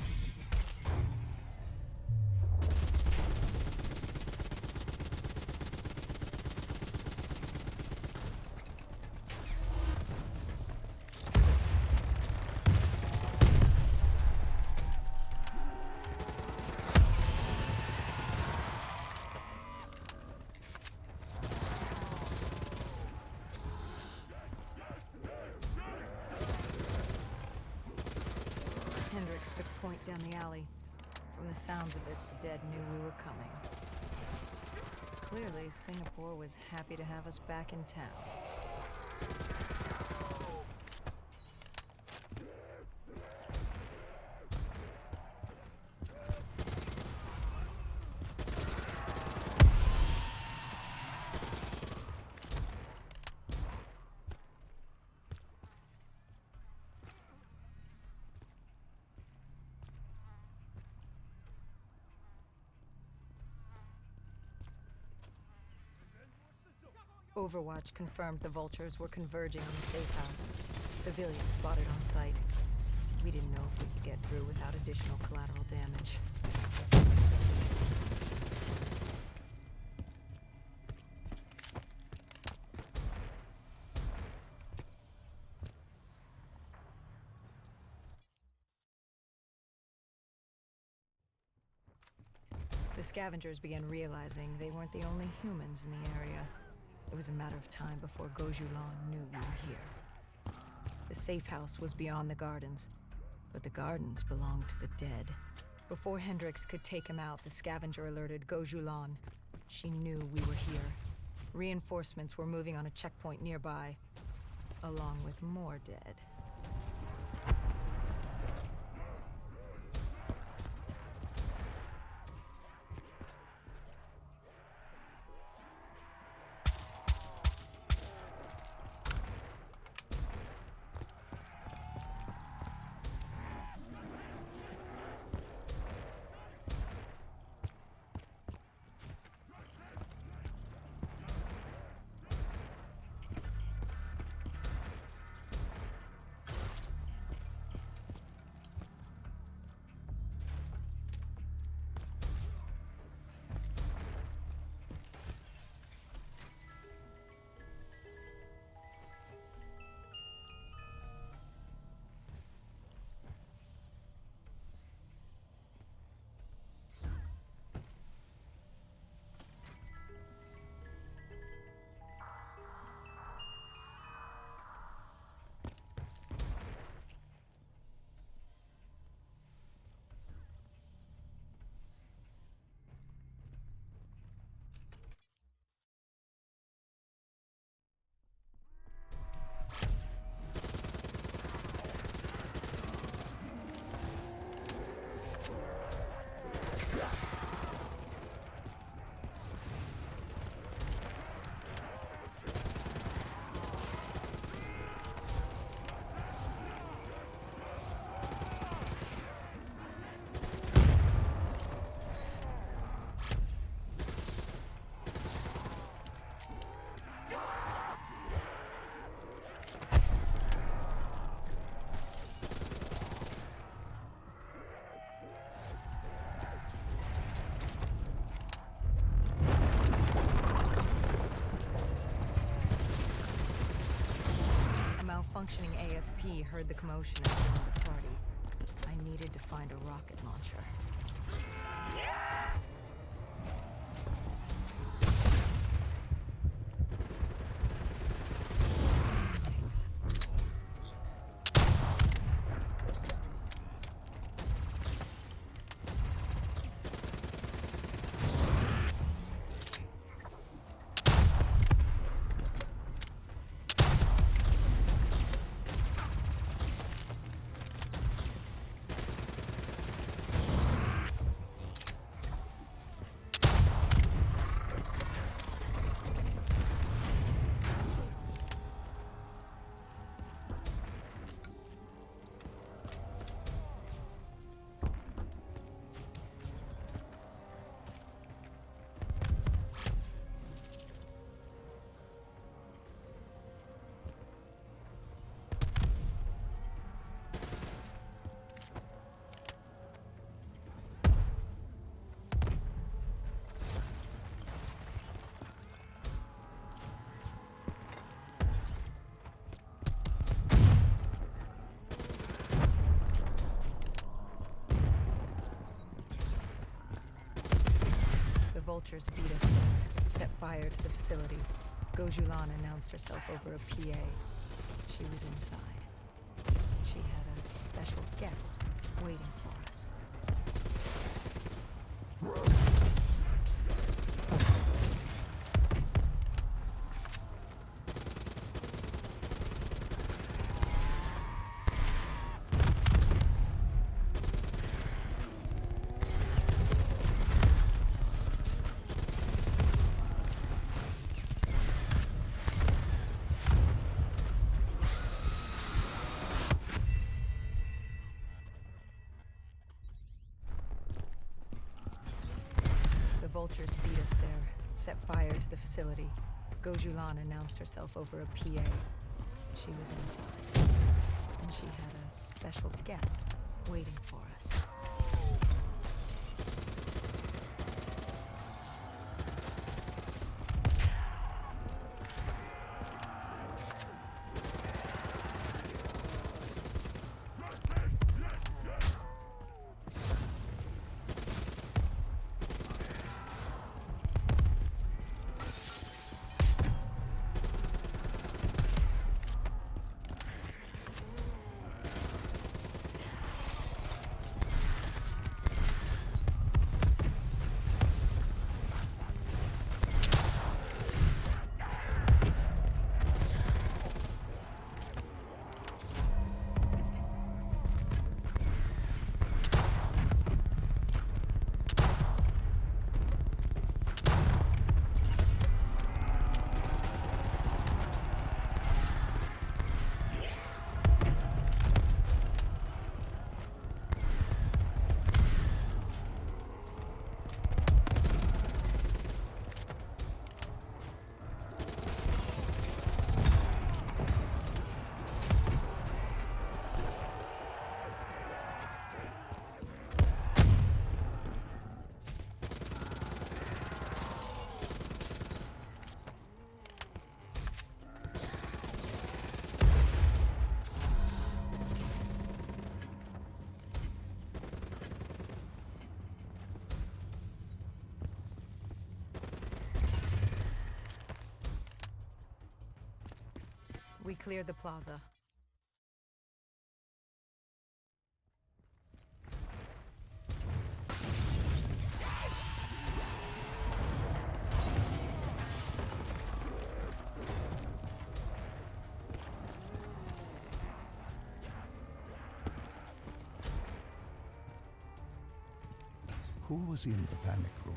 Hendricks took point down the alley. From the sounds of it, the dead knew we were coming. Clearly, Singapore was happy to have us back in town. Overwatch confirmed the vultures were converging on the safe house. Civilians spotted on site. We didn't know if we could get through without additional collateral damage. The scavengers began realizing they weren't the only humans in the area. It was a matter of time before Gojulan knew we were here. The safe house was beyond the gardens, but the gardens belonged to the dead. Before Hendrix could take him out, the scavenger alerted Gojulan. She knew we were here. Reinforcements were moving on a checkpoint nearby, along with more dead. Functioning ASP heard the commotion and joined the party. I needed to find a rocket launcher. Vultures beat us there, set fire to the facility. Gojulan announced herself over a PA. She was inside. She had a special guest waiting for us. Vultures beat us there, set fire to the facility. Gojulan announced herself over a PA. She was inside. And she had a special guest waiting for us. We cleared the plaza. Who was in the panic room?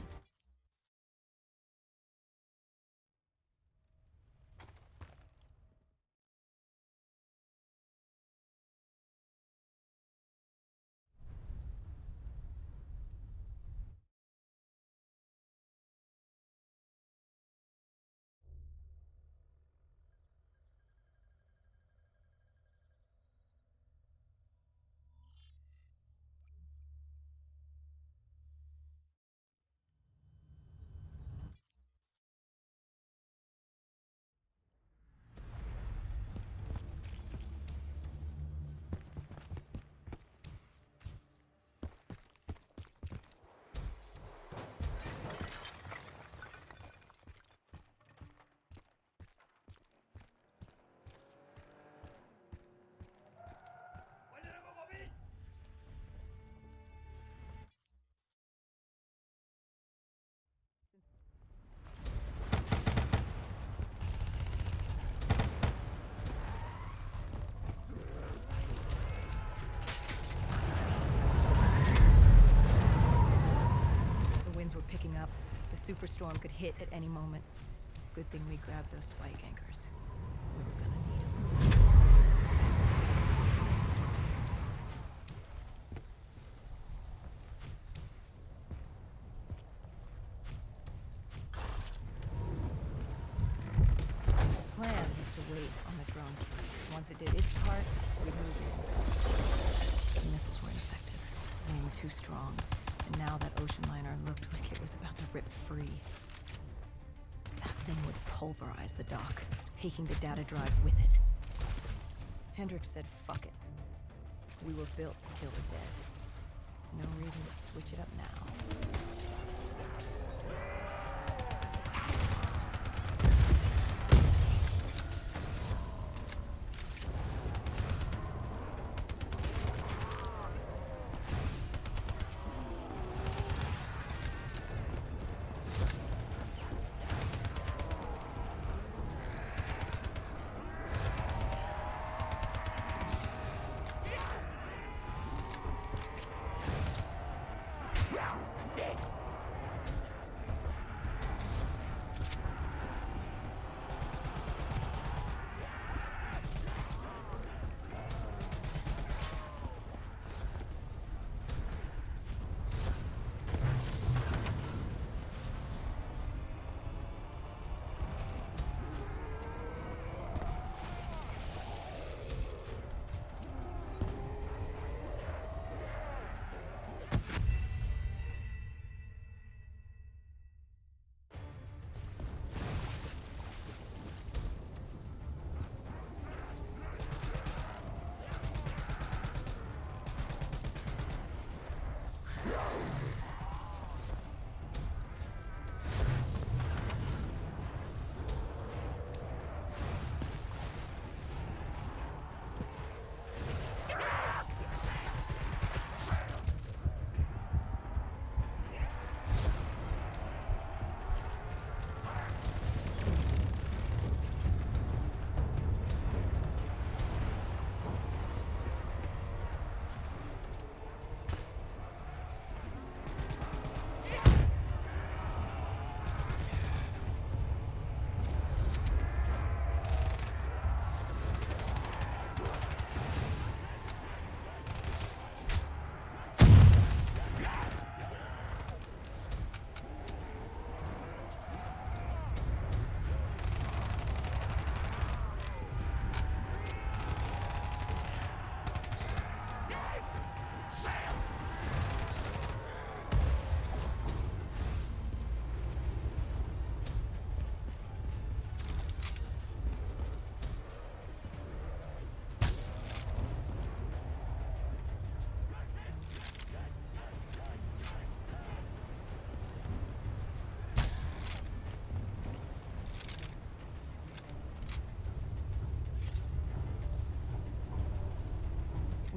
Were picking up. The superstorm could hit at any moment. Good thing we grabbed those spike anchors. We were gonna need them. The plan was to wait on the drone strike. Once it did its part, we'd move in. The missiles were ineffective. Wind too strong. And now that ocean liner looked like it was about to rip free. That thing would pulverize the dock, taking the data drive with it. Hendricks said, fuck it. We were built to kill the dead. No reason to switch it up now.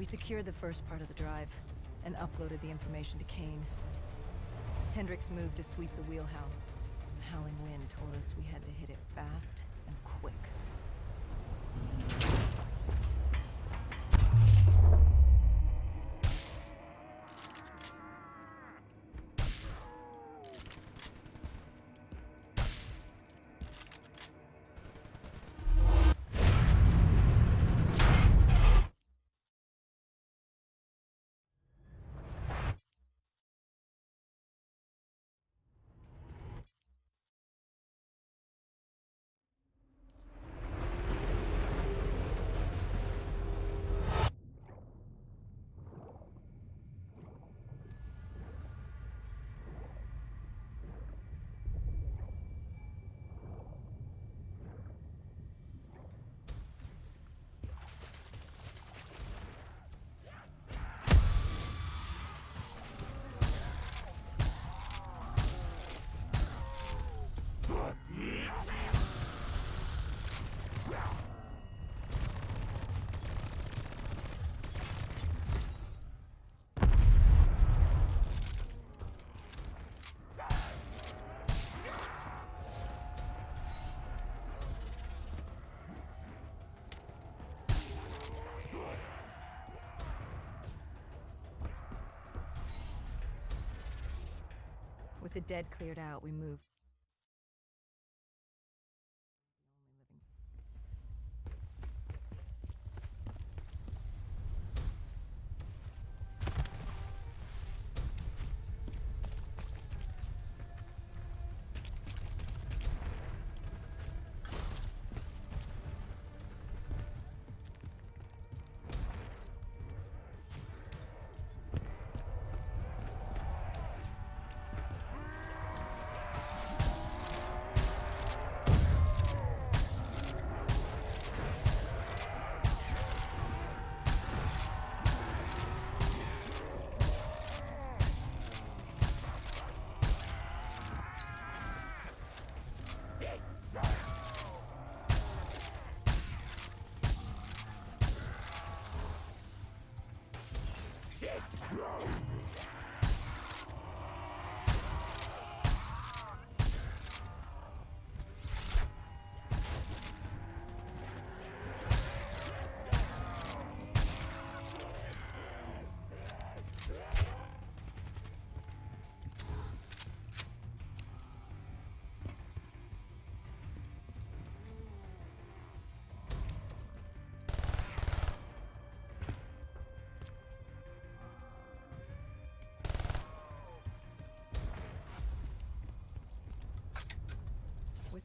We secured the first part of the drive and uploaded the information to Kane. Hendricks moved to sweep the wheelhouse. The howling wind told us we had to hit it fast and quick. With the dead cleared out, we moved.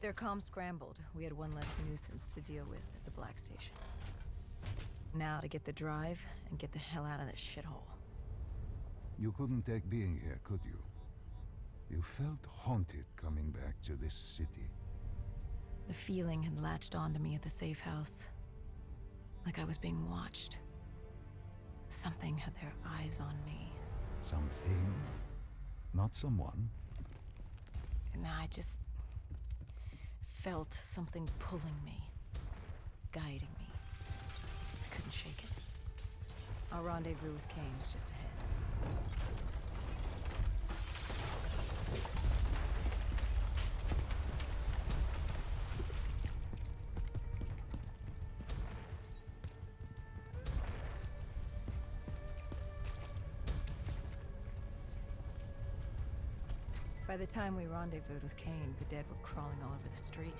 With their comms scrambled, we had one less nuisance to deal with at the Black Station. Now to get the drive and get the hell out of this shithole. You couldn't take being here, could you? You felt haunted coming back to this city. The feeling had latched onto me at the safe house. Like I was being watched. Something had their eyes on me. Something, not someone. And I just felt something pulling me, guiding me. I couldn't shake it. Our rendezvous with Kane was just ahead. By the time we rendezvoused with Kane, the dead were crawling all over the street.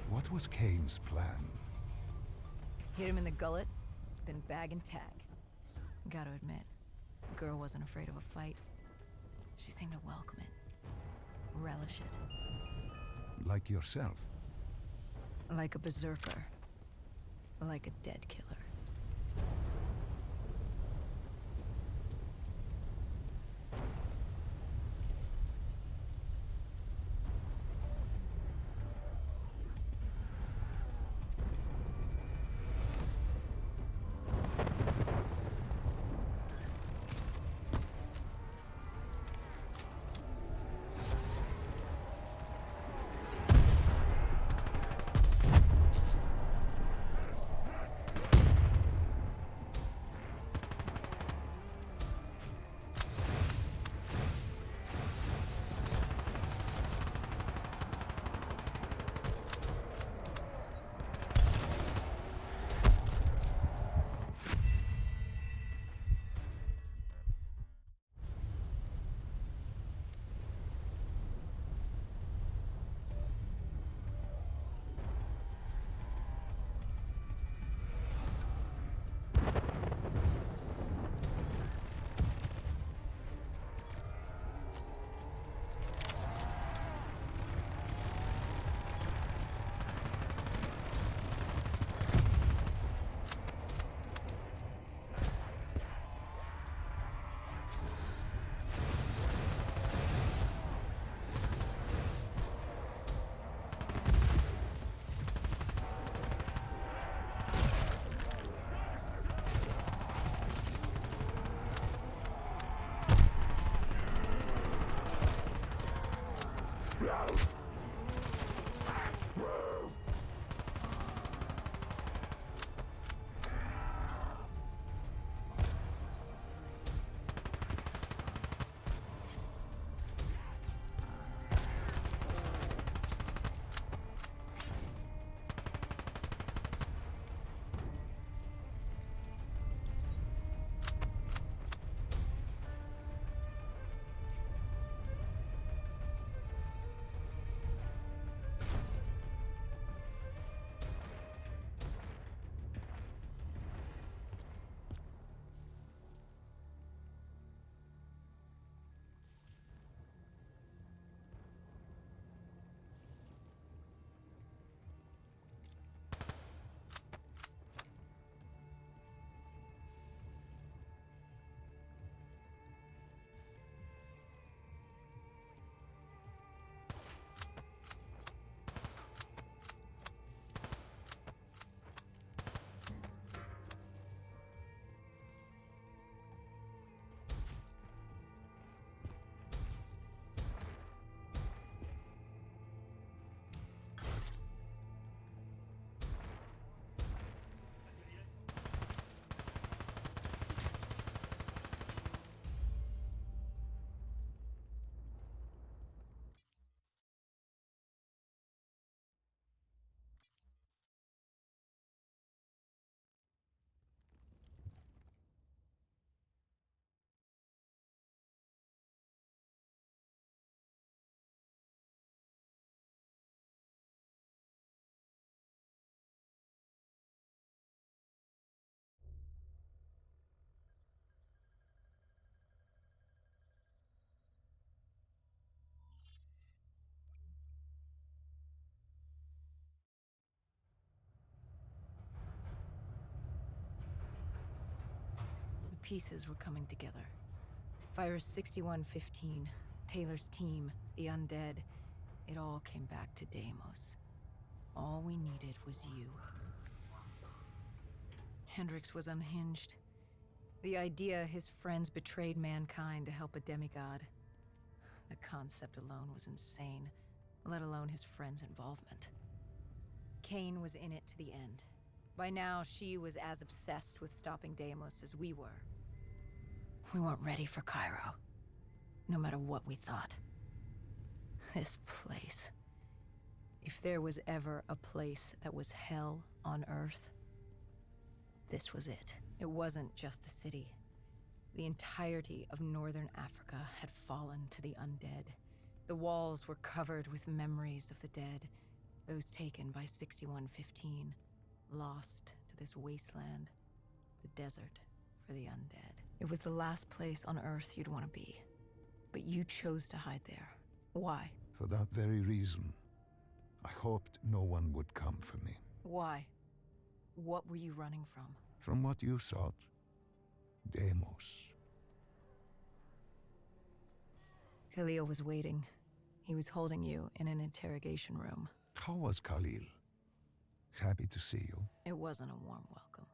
What was Kane's plan? Hit him in the gullet, then bag and tag. Gotta admit, the girl wasn't afraid of a fight. She seemed to welcome it, relish it. Like yourself? Like a berserker. Like a dead killer. pieces were coming together. Virus 6115, Taylor's team, the undead, it all came back to Deimos. All we needed was you. Hendrix was unhinged. The idea his friends betrayed mankind to help a demigod. The concept alone was insane, let alone his friends' involvement. Kane was in it to the end. By now, she was as obsessed with stopping Deimos as we were. We weren't ready for Cairo, no matter what we thought. This place. If there was ever a place that was hell on Earth, this was it. It wasn't just the city. The entirety of northern Africa had fallen to the undead. The walls were covered with memories of the dead, those taken by 6115, lost to this wasteland, the desert for the undead. It was the last place on Earth you'd want to be, but you chose to hide there. Why? For that very reason, I hoped no one would come for me. Why? What were you running from? From what you sought, Deimos. Khalil was waiting. He was holding you in an interrogation room. How was Khalil? Happy to see you. It wasn't a warm welcome.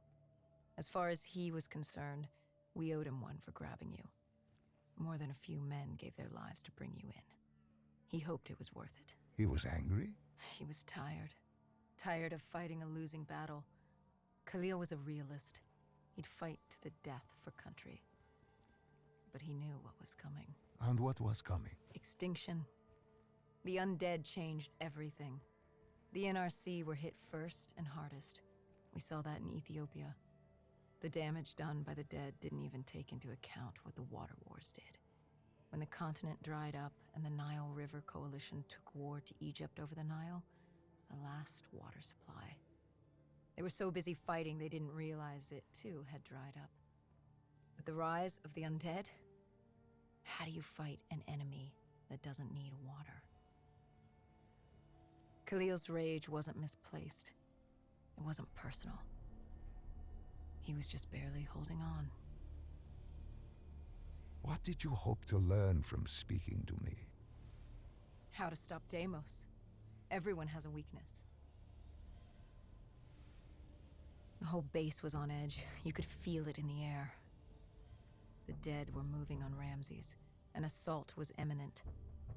As far as he was concerned, we owed him one for grabbing you. More than a few men gave their lives to bring you in. He hoped it was worth it. He was angry? He was tired. Tired of fighting a losing battle. Khalil was a realist. He'd fight to the death for country. But he knew what was coming. And what was coming? Extinction. The undead changed everything. The NRC were hit first and hardest. We saw that in Ethiopia. The damage done by the dead didn't even take into account what the water wars did. When the continent dried up and the Nile River Coalition took war to Egypt over the Nile, the last water supply. They were so busy fighting they didn't realize it, too, had dried up. With the rise of the undead, how do you fight an enemy that doesn't need water? Khalil's rage wasn't misplaced. It wasn't personal. He was just barely holding on. What did you hope to learn from speaking to me? How to stop Deimos. Everyone has a weakness. The whole base was on edge. You could feel it in the air. The dead were moving on Ramses. An assault was imminent.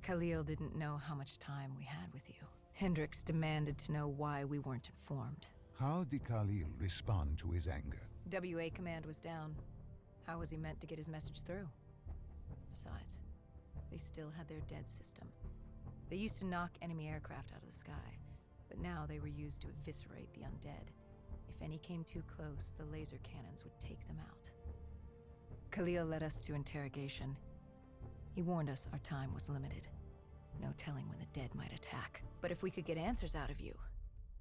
Khalil didn't know how much time we had with you. Hendrix demanded to know why we weren't informed. How did Khalil respond to his anger? WA command was down. How was he meant to get his message through? Besides, they still had their dead system. They used to knock enemy aircraft out of the sky, but now they were used to eviscerate the undead. If any came too close, the laser cannons would take them out. Khalil led us to interrogation. He warned us our time was limited. No telling when the dead might attack. But if we could get answers out of you,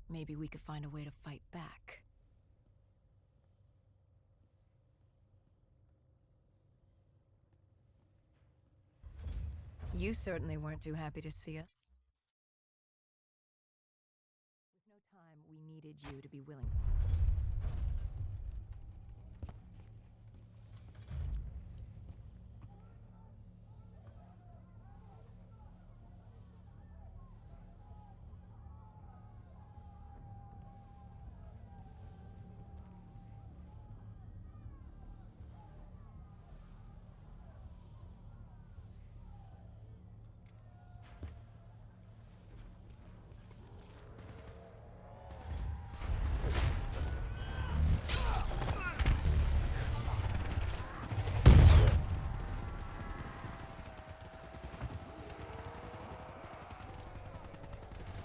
maybe we could find a way to fight back. You certainly weren't too happy to see us. With no time, we needed you to be willing.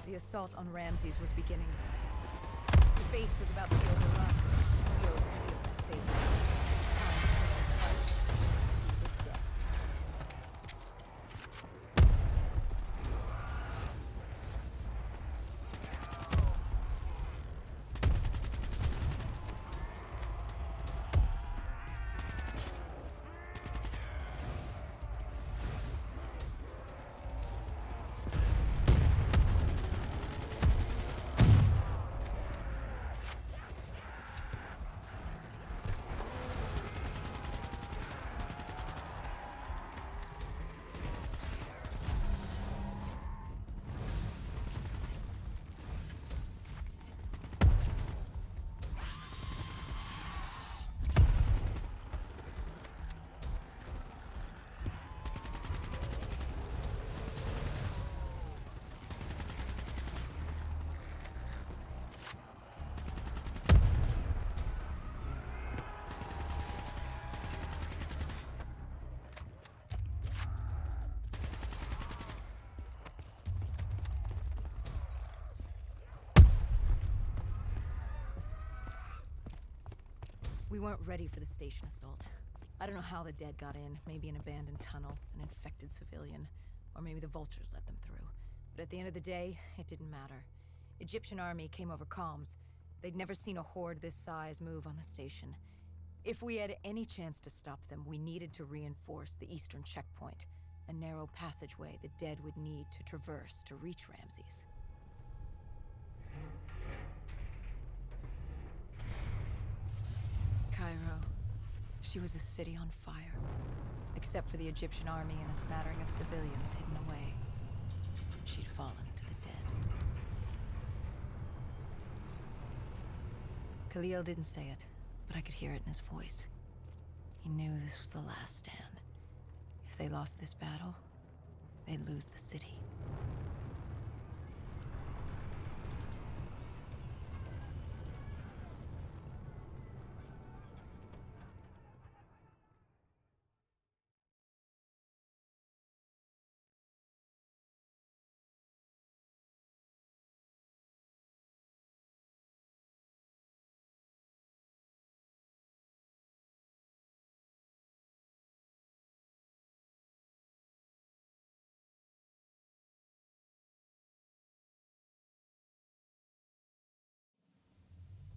The assault on Ramses was beginning. The base was about to be overrun. We owed Khalil that favor. He was dead. We weren't ready for the station assault. I don't know how the dead got in. Maybe an abandoned tunnel, an infected civilian, or maybe the vultures let them through. But at the end of the day, it didn't matter. Egyptian army came over comms. They'd never seen a horde this size move on the station. If we had any chance to stop them, we needed to reinforce the eastern checkpoint, a narrow passageway the dead would need to traverse to reach Ramses. Cairo. She was a city on fire, except for the Egyptian army and a smattering of civilians hidden away. She'd fallen to the dead. Khalil didn't say it, but I could hear it in his voice. He knew this was the last stand. If they lost this battle, they'd lose the city.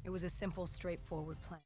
It was a simple, straightforward plan.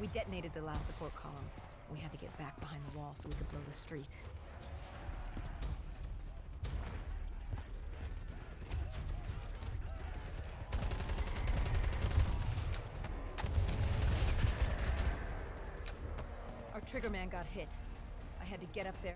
We detonated the last support column. We had to get back behind the wall so we could blow the street. Our trigger man got hit. I had to get up there.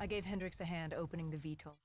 I gave Hendrix a hand opening the VTOL.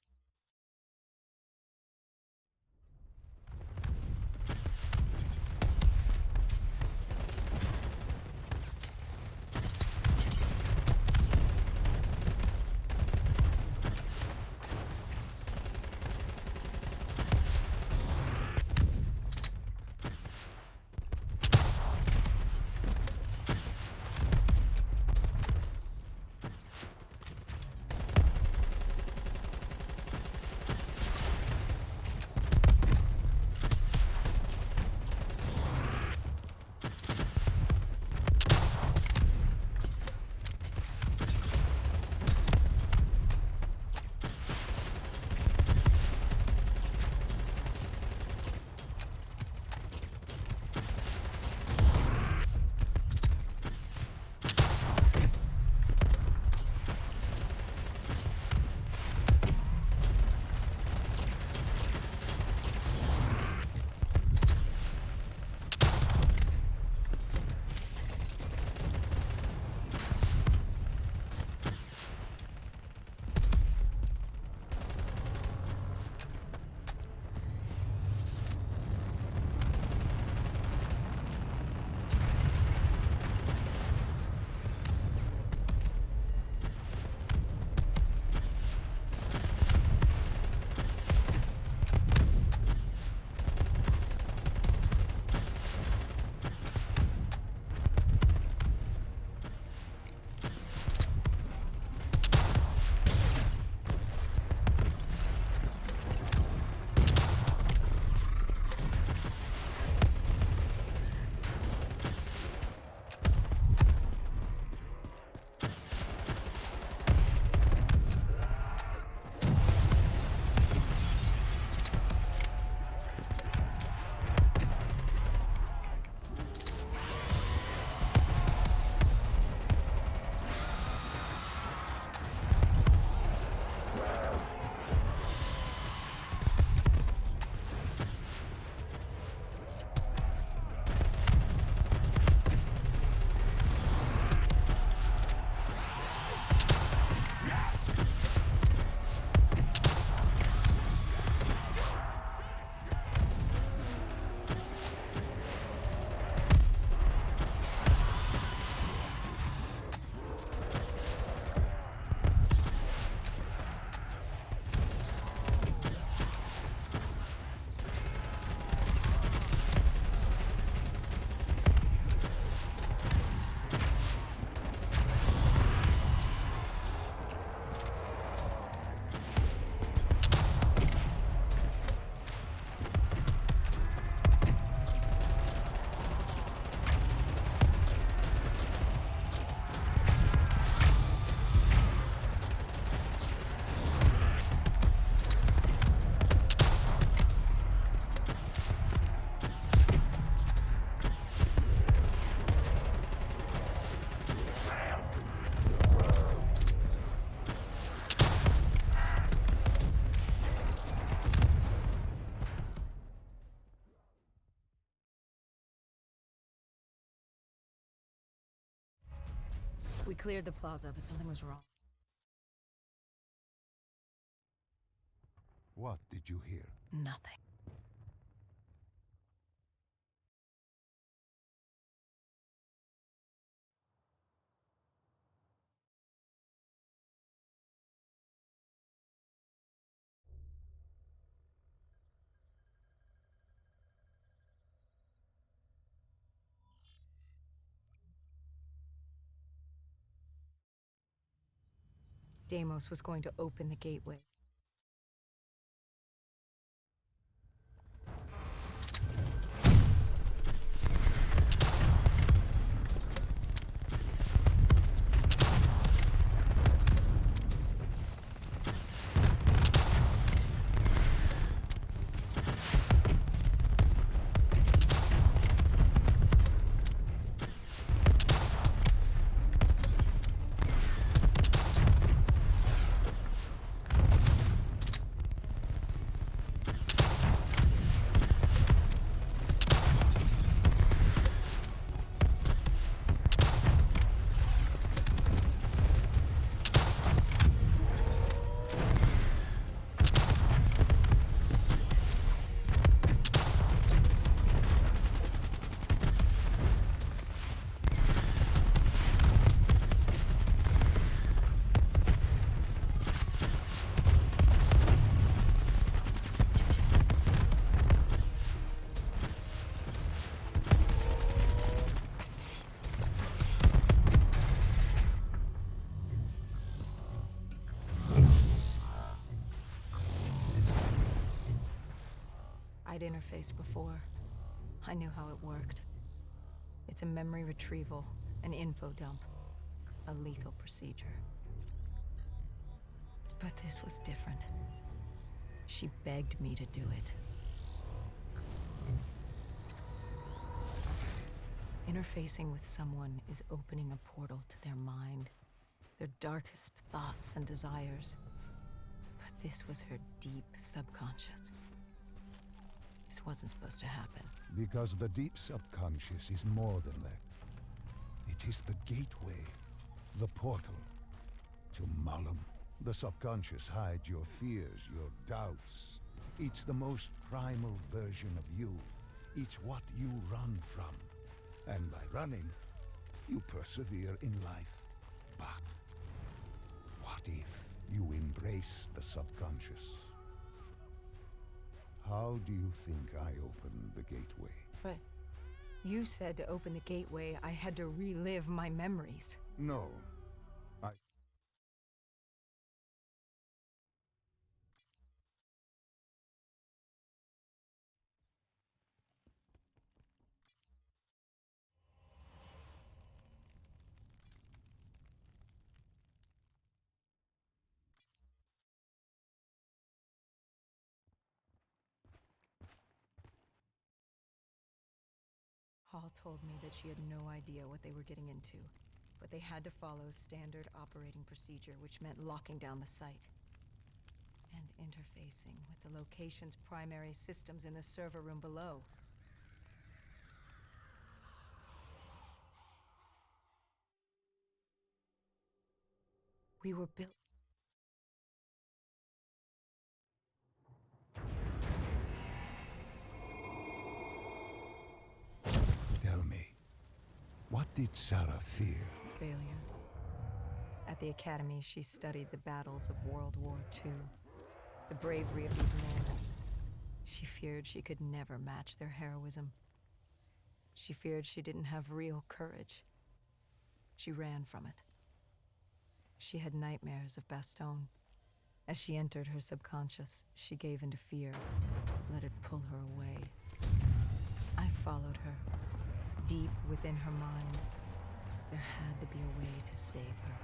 We cleared the plaza, but something was wrong. What did you hear? Nothing. Deimos was going to open the gateway. I'd interfaced before. I knew how it worked. It's a memory retrieval, an info dump, a lethal procedure. But this was different. She begged me to do it. Interfacing with someone is opening a portal to their mind, their darkest thoughts and desires. But this was her deep subconscious. This wasn't supposed to happen. Because the deep subconscious is more than that. It is the gateway, the portal to Malum. The subconscious hides your fears, your doubts. It's the most primal version of you. It's what you run from. And by running, you persevere in life. But what if you embrace the subconscious? How do you think I opened the gateway? But you said to open the gateway, I had to relive my memories. No. Hall told me that she had no idea what they were getting into, but they had to follow standard operating procedure, which meant locking down the site and interfacing with the location's primary systems in the server room below. We were built. Tell me, what did Sarah fear? Failure. At the academy, she studied the battles of World War II, the bravery of these men. She feared she could never match their heroism. She feared she didn't have real courage. She ran from it. She had nightmares of Bastogne. As she entered her subconscious, she gave into fear, let it pull her away. I followed her. Deep within her mind, there had to be a way to save her.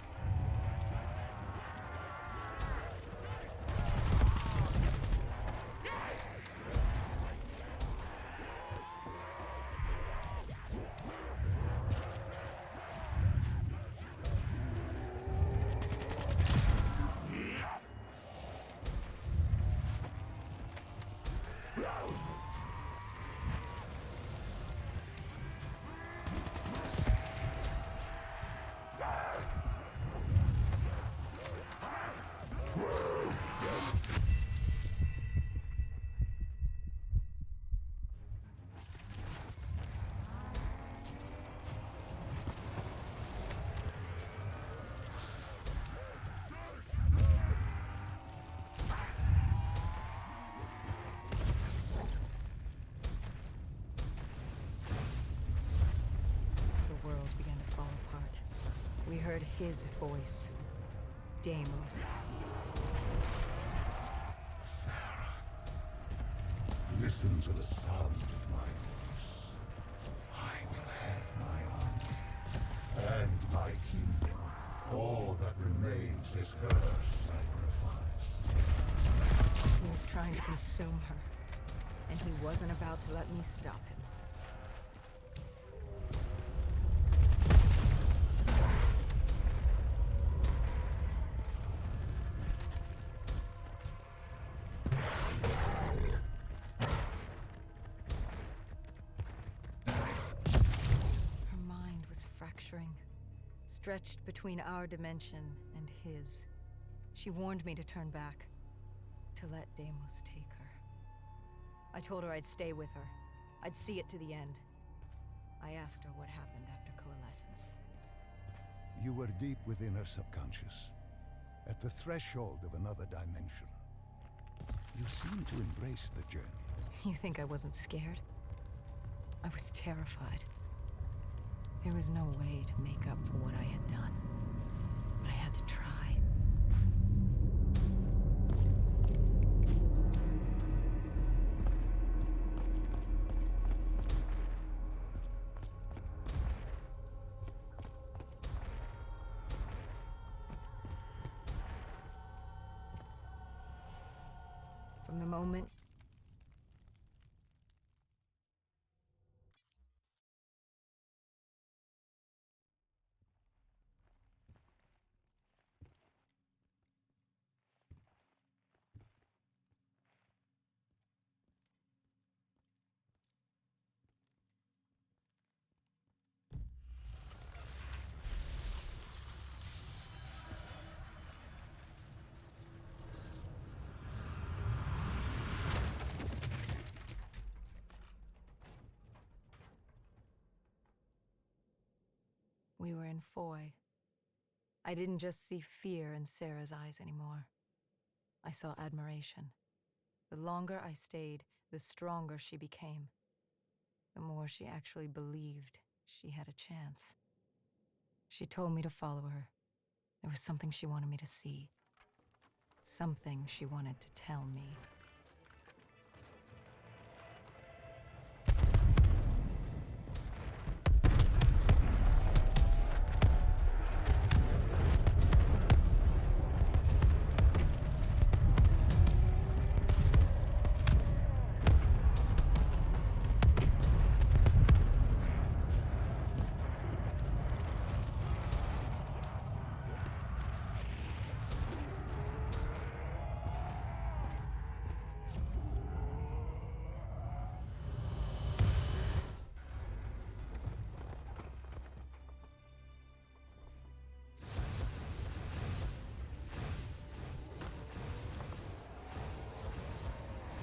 We heard his voice. Deimos. Sarah, listen to the sound of my voice. I will have my army and my kingdom. All that remains is her sacrifice. He was trying to consume her, and he wasn't about to let me stop him. Stretched between our dimension and his. She warned me to turn back, to let Deimos take her. I told her I'd stay with her. I'd see it to the end. I asked her what happened after coalescence. You were deep within her subconscious, at the threshold of another dimension. You seemed to embrace the journey. You think I wasn't scared? I was terrified. There was no way to make up for what I had done, but I had to try. From the moment we were in Foy, I didn't just see fear in Sarah's eyes anymore. I saw admiration. The longer I stayed, the stronger she became. The more she actually believed she had a chance. She told me to follow her. There was something she wanted me to see. Something she wanted to tell me.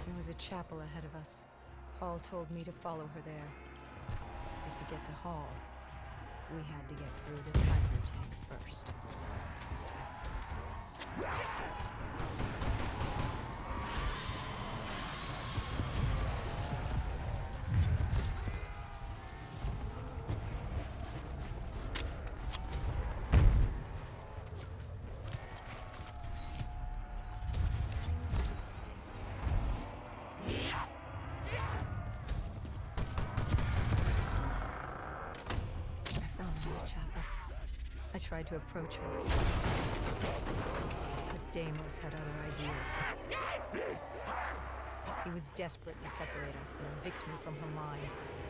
There was a chapel ahead of us. Hall told me to follow her there. But to get to Hall, we had to get through the tiger tank first. I tried to approach her, but Deimos had other ideas. He was desperate to separate us and evict me from her mind.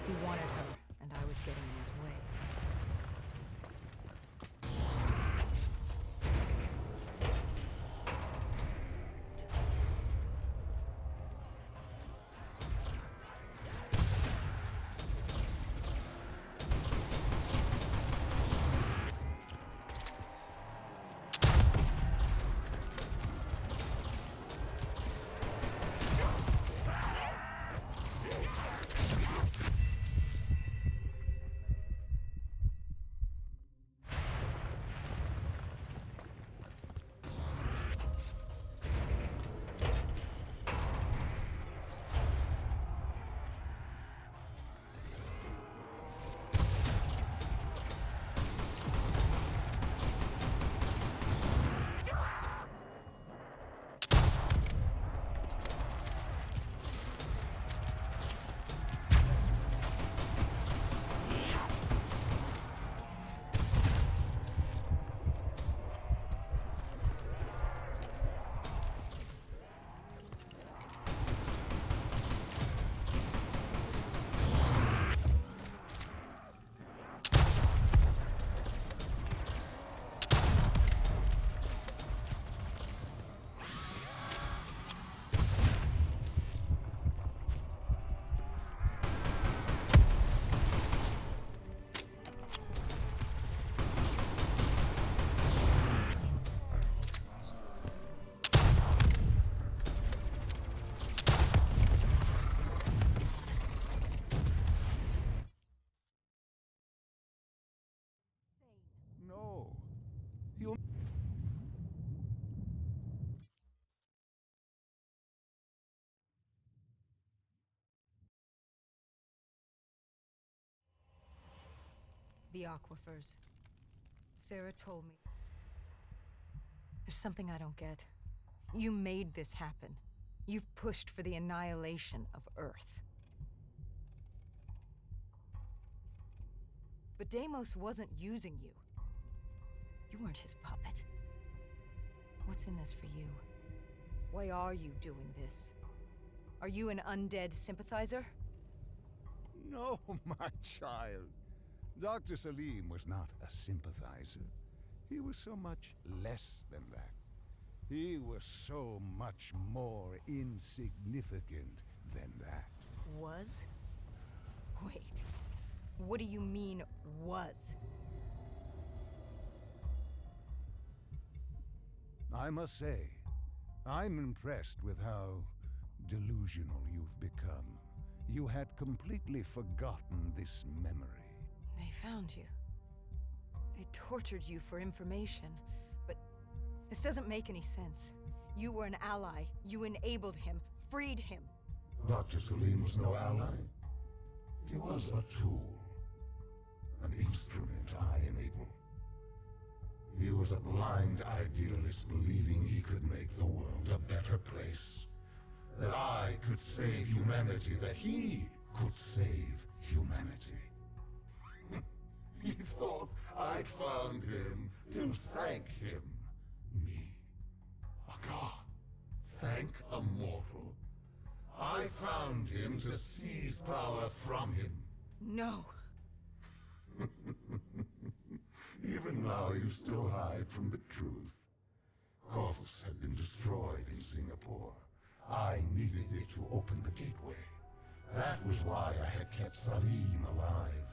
He wanted her, and I was getting in his way. No. You... The aquifers. Sarah told me. There's something I don't get. You made this happen. You've pushed for the annihilation of Earth. But Deimos wasn't using you. You weren't his puppet. What's in this for you? Why are you doing this? Are you an undead sympathizer? No, my child. Dr. Salim was not a sympathizer. He was so much less than that. He was so much more insignificant than that. Was? Wait. What do you mean, was? I must say, I'm impressed with how delusional you've become. You had completely forgotten this memory. They found you. They tortured you for information, but this doesn't make any sense. You were an ally. You enabled him, freed him. Dr. Salim was no ally. He was a tool. An instrument I enabled. He was a blind idealist believing he could make the world a better place. That I could save humanity, that he could save humanity. He thought I'd found him to thank him. Me. A god. Thank a mortal. I found him to seize power from him. No. Even now you still hide from the truth. Corvus had been destroyed in Singapore. I needed it to open the gateway. That was why I had kept Salim alive.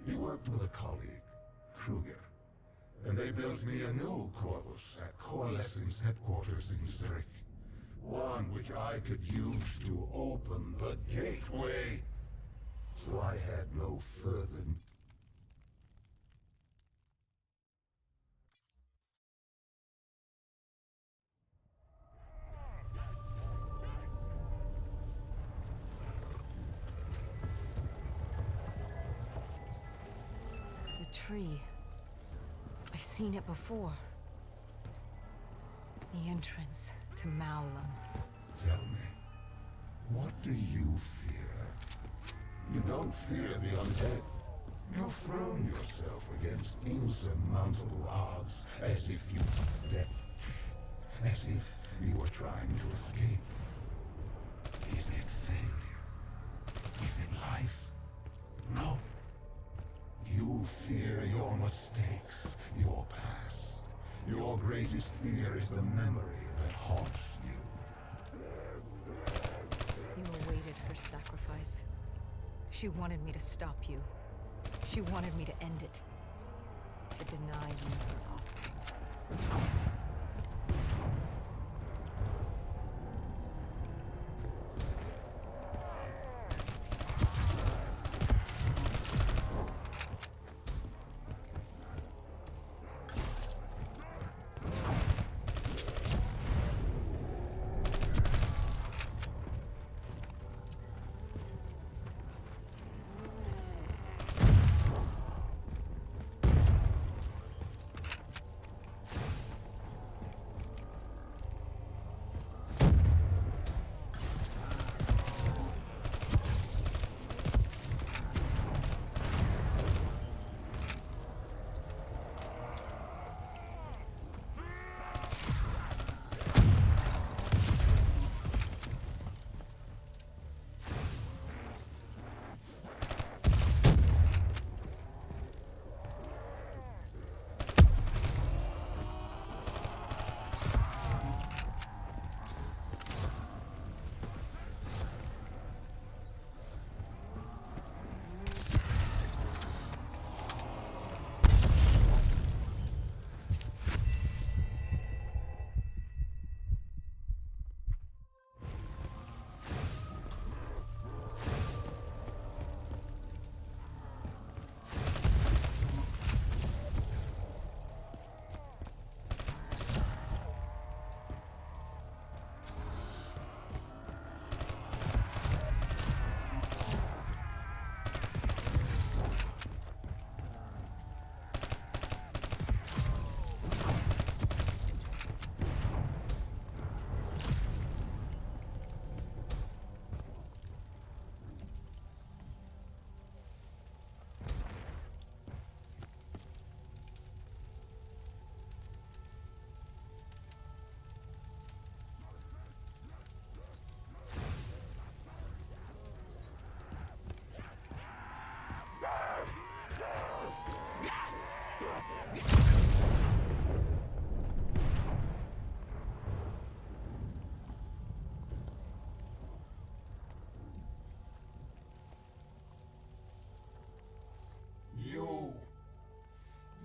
He worked with a colleague, Kruger. And they built me a new Corvus at Coalescence headquarters in Zurich. One which I could use to open the gateway. So I had no further... The tree. I've seen it before. The entrance to Malum. Tell me, what do you fear? You don't fear the undead. You've thrown yourself against insurmountable odds, as if you were dead. As if you were trying to escape. Is it failure? Is it life? No. You fear your mistakes, your past. Your greatest fear is the memory that haunts you. You awaited for sacrifice. She wanted me to stop you. She wanted me to end it. To deny you her offering.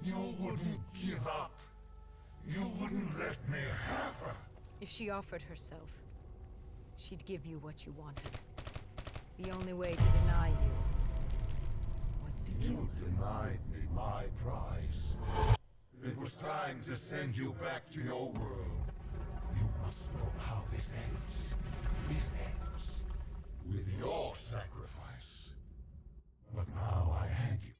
You wouldn't give up. You wouldn't let me have her. If she offered herself, she'd give you what you wanted. The only way to deny you was to kill You her. denied me my prize. It was time to send you back to your world. You must know how this ends. This ends with your sacrifice. But now I hand you.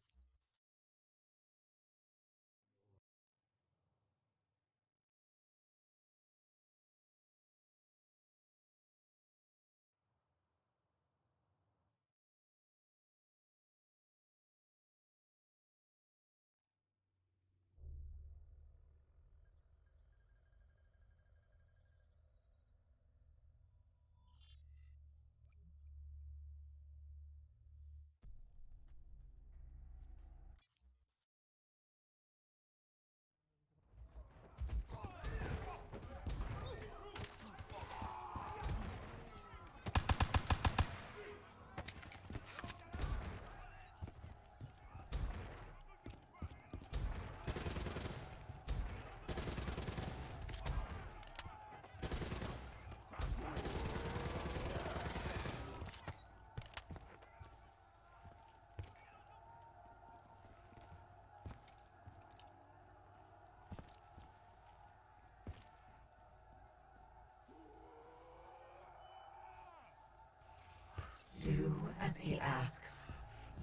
Do as he asks.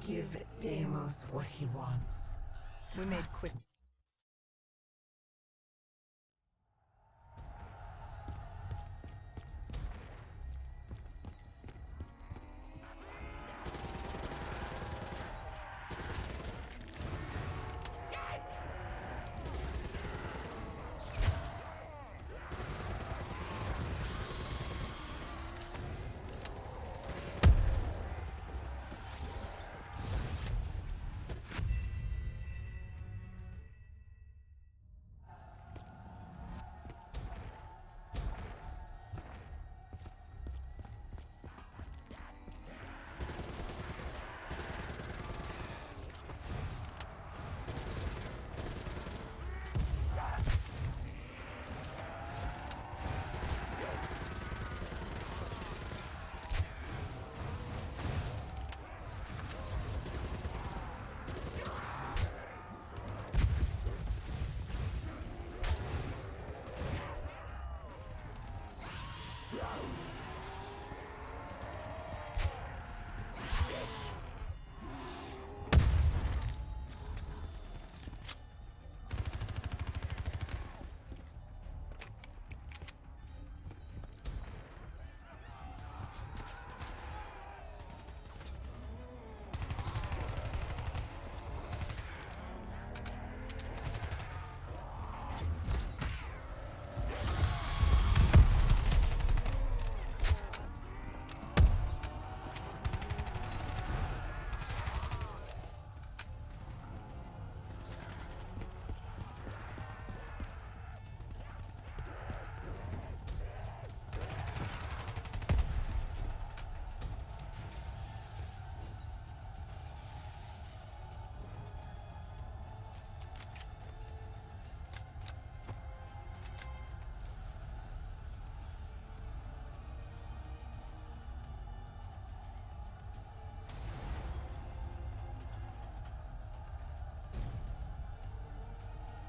Give Deimos what he wants. We made Trust quick.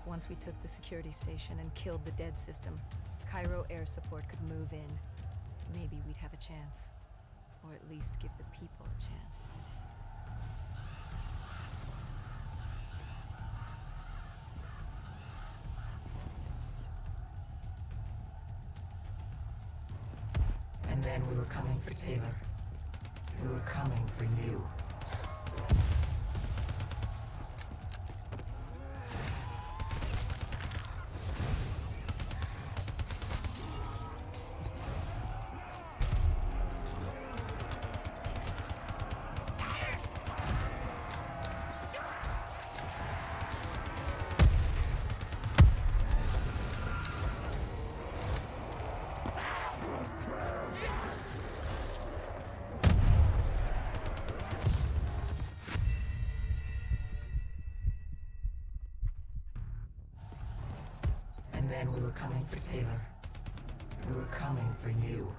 Once we took the security station and killed the dead system, Cairo air support could move in. Maybe we'd have a chance. Or at least give the people a chance. And then we were coming for Taylor. We were coming for you. And then we were coming for Taylor. We were coming for you.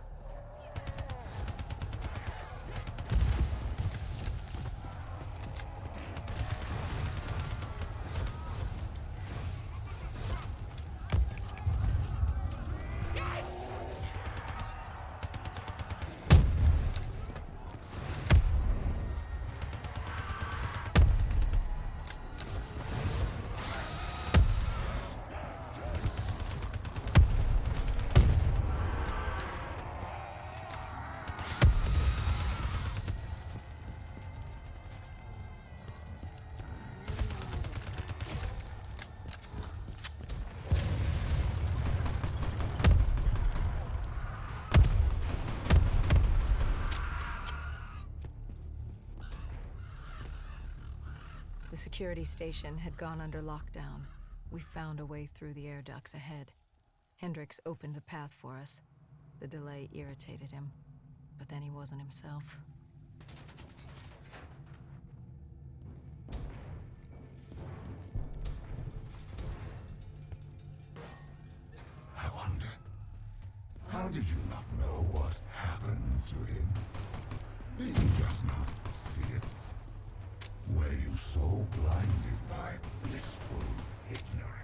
The security station had gone under lockdown. We found a way through the air ducts ahead. Hendricks opened the path for us. The delay irritated him, but then he wasn't himself. I wonder, how did you not know what happened to him? Did you just not see it? Were you so blinded by blissful ignorance?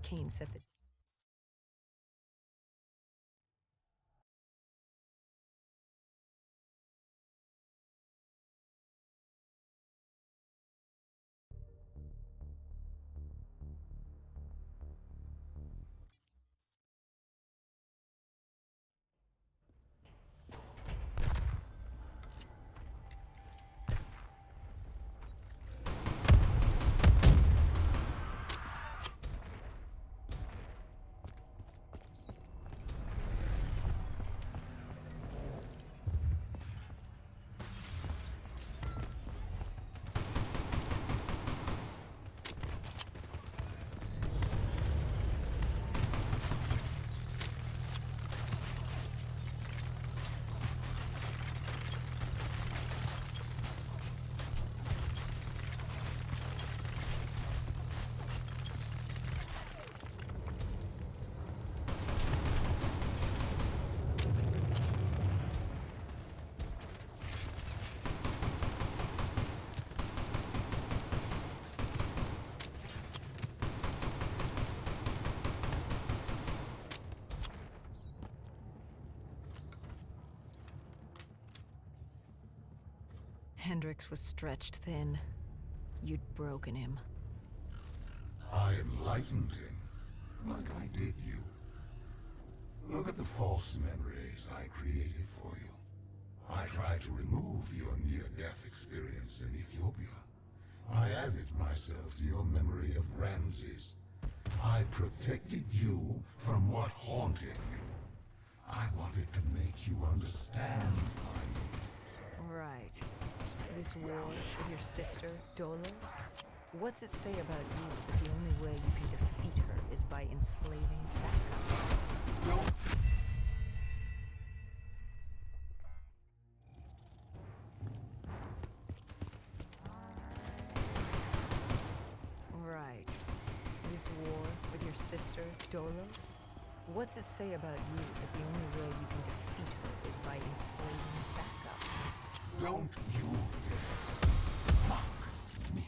Kane said that Hendricks was stretched thin. You'd broken him. I enlightened him, like I did you. Look at the false memories I created for you. I tried to remove your near-death experience in Ethiopia. I added myself to your memory of Ramses. I protected you from what haunted you. I wanted to make you understand my need. Right. This war with your sister, Dolores? What's it say about you that the only way you can defeat her is by enslaving backup? No. Right. This war with your sister, Dolores? What's it say about you that the only way you can defeat her is by enslaving backup? Don't you dare mock me.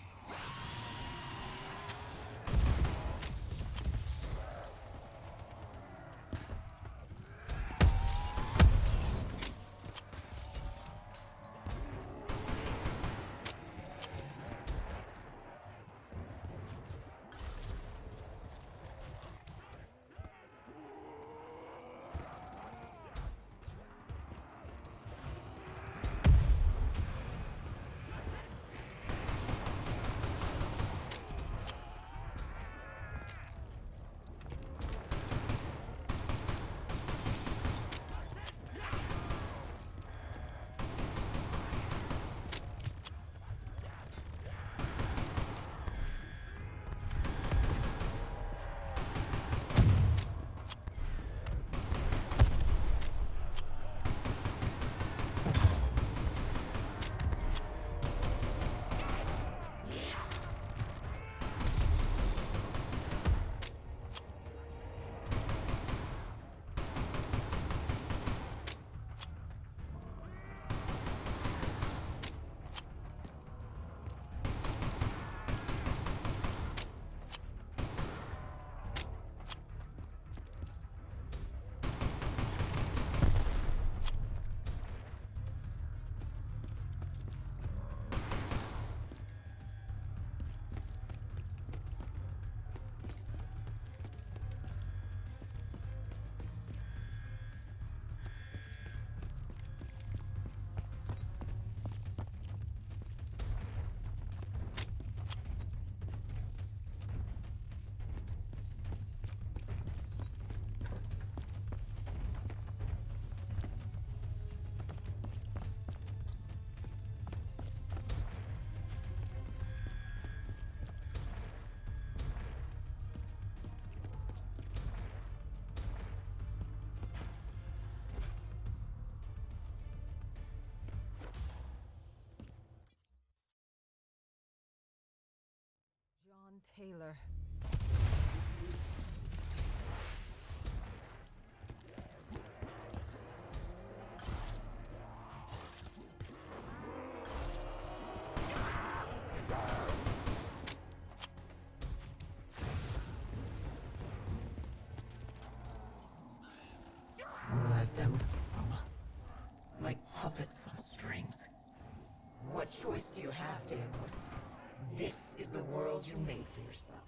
John Taylor. Let them come. Like puppets on strings. What choice do you have, Deimos? This is the world you made for yourself.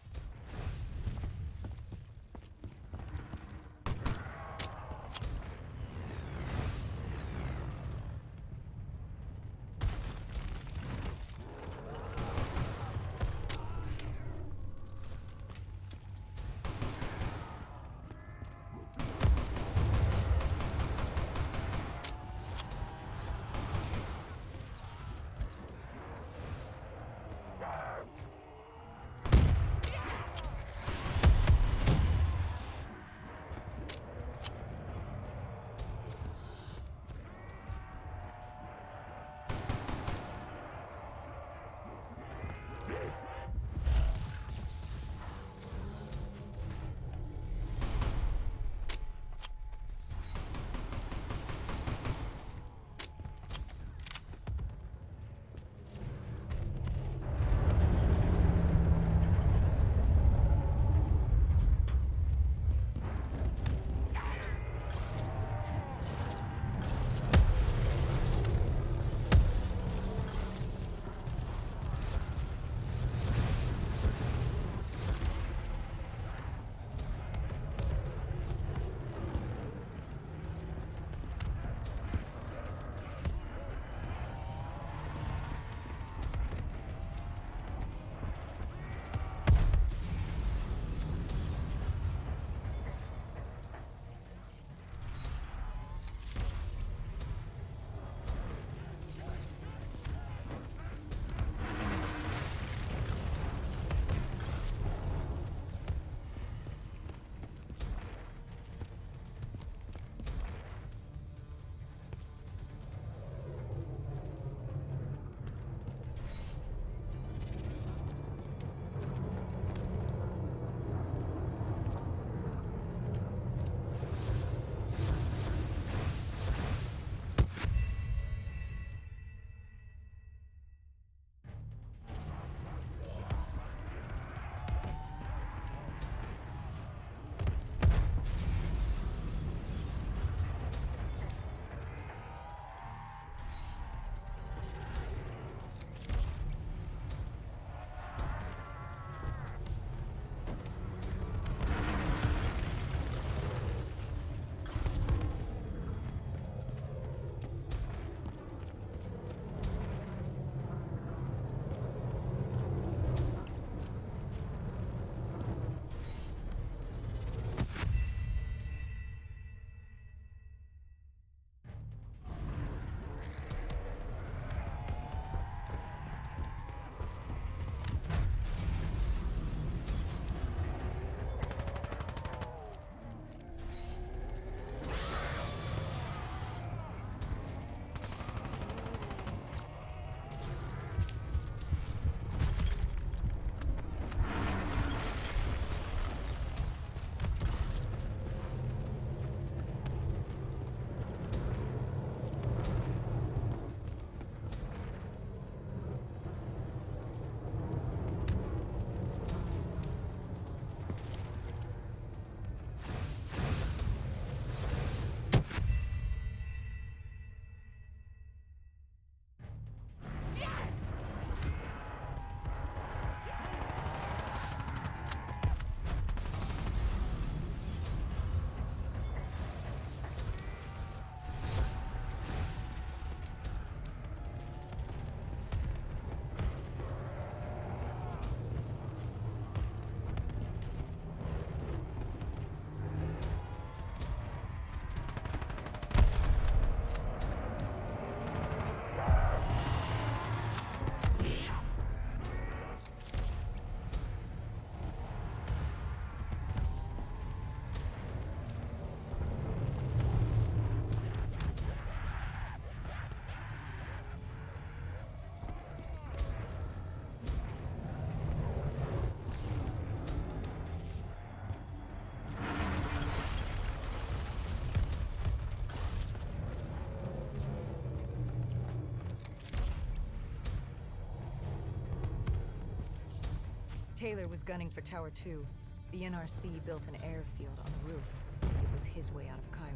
Taylor was gunning for Tower 2. The NRC built an airfield on the roof. It was his way out of Cairo.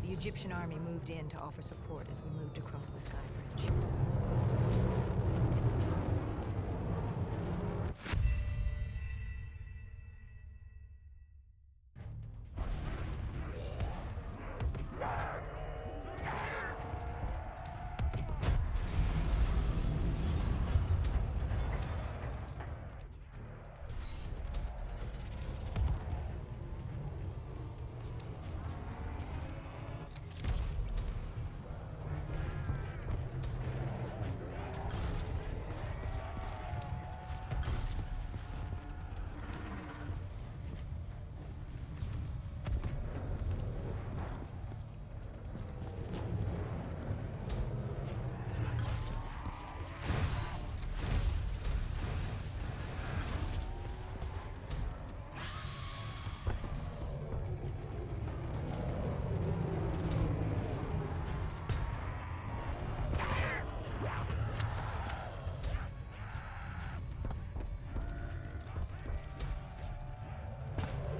The Egyptian army moved in to offer support as we moved across the sky bridge.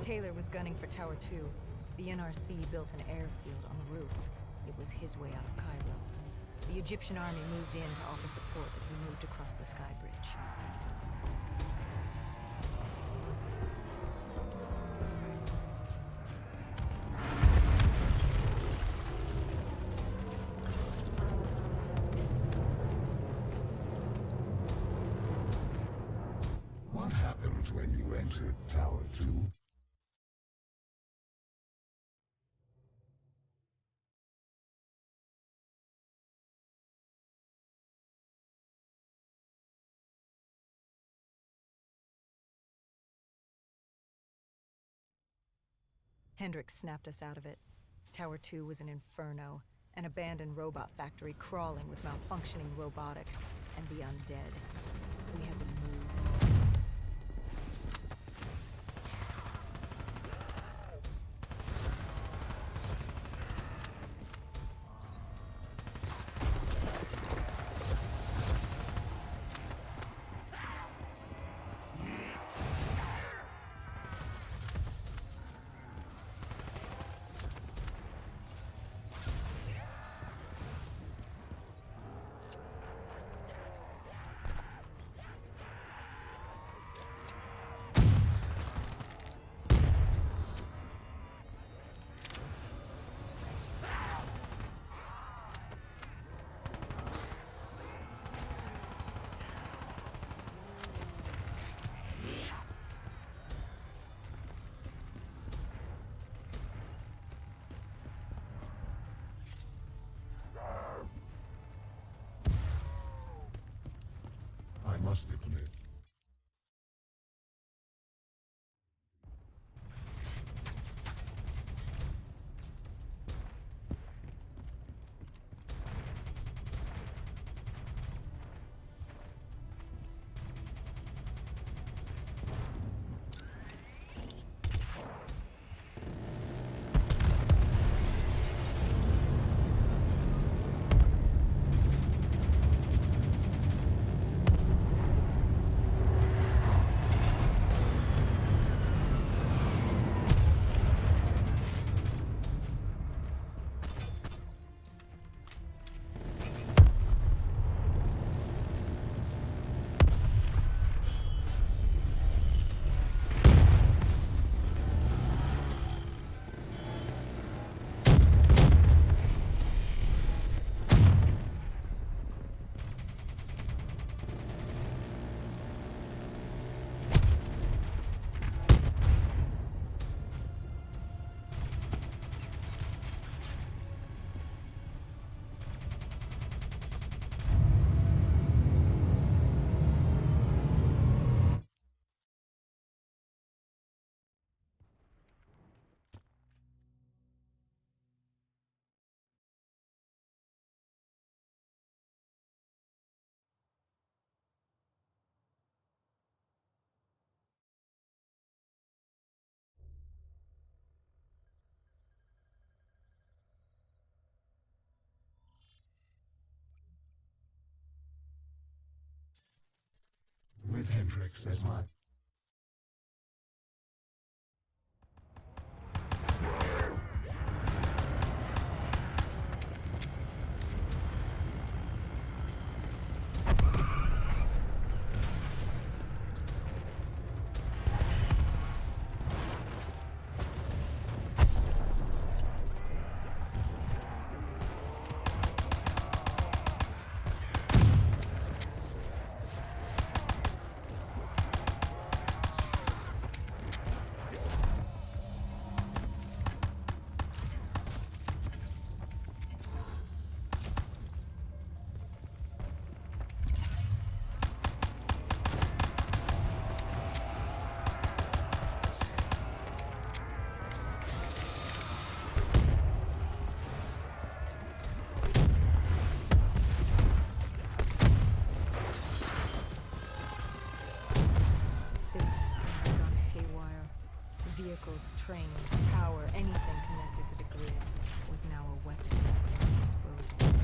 Taylor was gunning for Tower 2. The NRC built an airfield on the roof. It was his way out of Cairo. The Egyptian army moved in to offer support as we moved across the sky bridge. What happened when you entered Tower 2? Hendricks snapped us out of it. Tower 2 was an inferno, an abandoned robot factory crawling with malfunctioning robotics and the undead. We had to move. I must admit, with Hendricks as my vehicles, trains, power, anything connected to the grid was now a weapon at their disposal.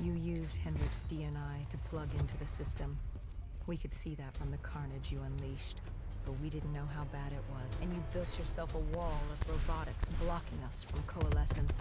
You used Hendricks' DNI to plug into the system. We could see that from the carnage you unleashed, but we didn't know how bad it was. And you built yourself a wall of robotics blocking us from coalescence.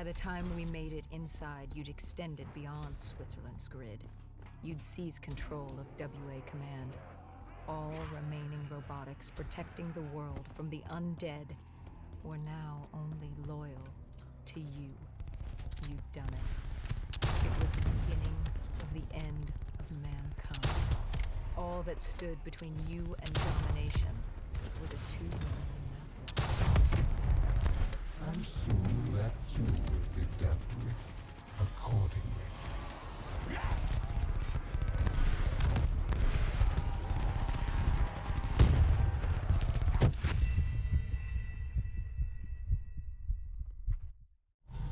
By the time we made it inside, you'd extended beyond Switzerland's grid. You'd seized control of WA Command. All remaining robotics protecting the world from the undead were now only loyal to you. You'd done it. It was the beginning of the end of mankind. All that stood between you and domination were the two women in that war. And soon that too will be dealt with accordingly.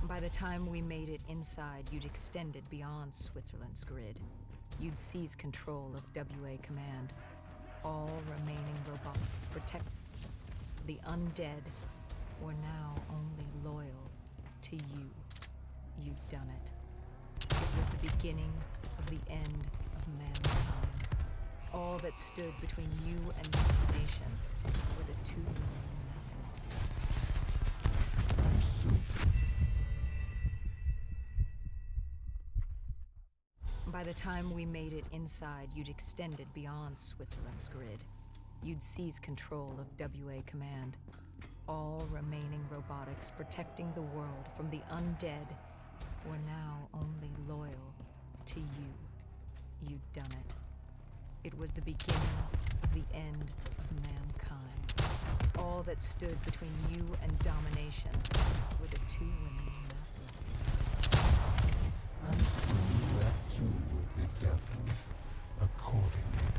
By the time we made it inside, you'd extended beyond Switzerland's grid. You'd seized control of WA Command. All remaining robots protect the undead were now only loyal to you. You'd done it. It was the beginning of the end of mankind. All that stood between you and domination were the two women in that war. And soon By the time we made it inside, you'd extended beyond Switzerland's grid. You'd seized control of WA Command. All remaining robotics protecting the world from the undead were now only loyal to you. You'd done it. It was the beginning of the end of mankind. All that stood between you and domination were the two women in that war. and soon that too will be dealt with accordingly.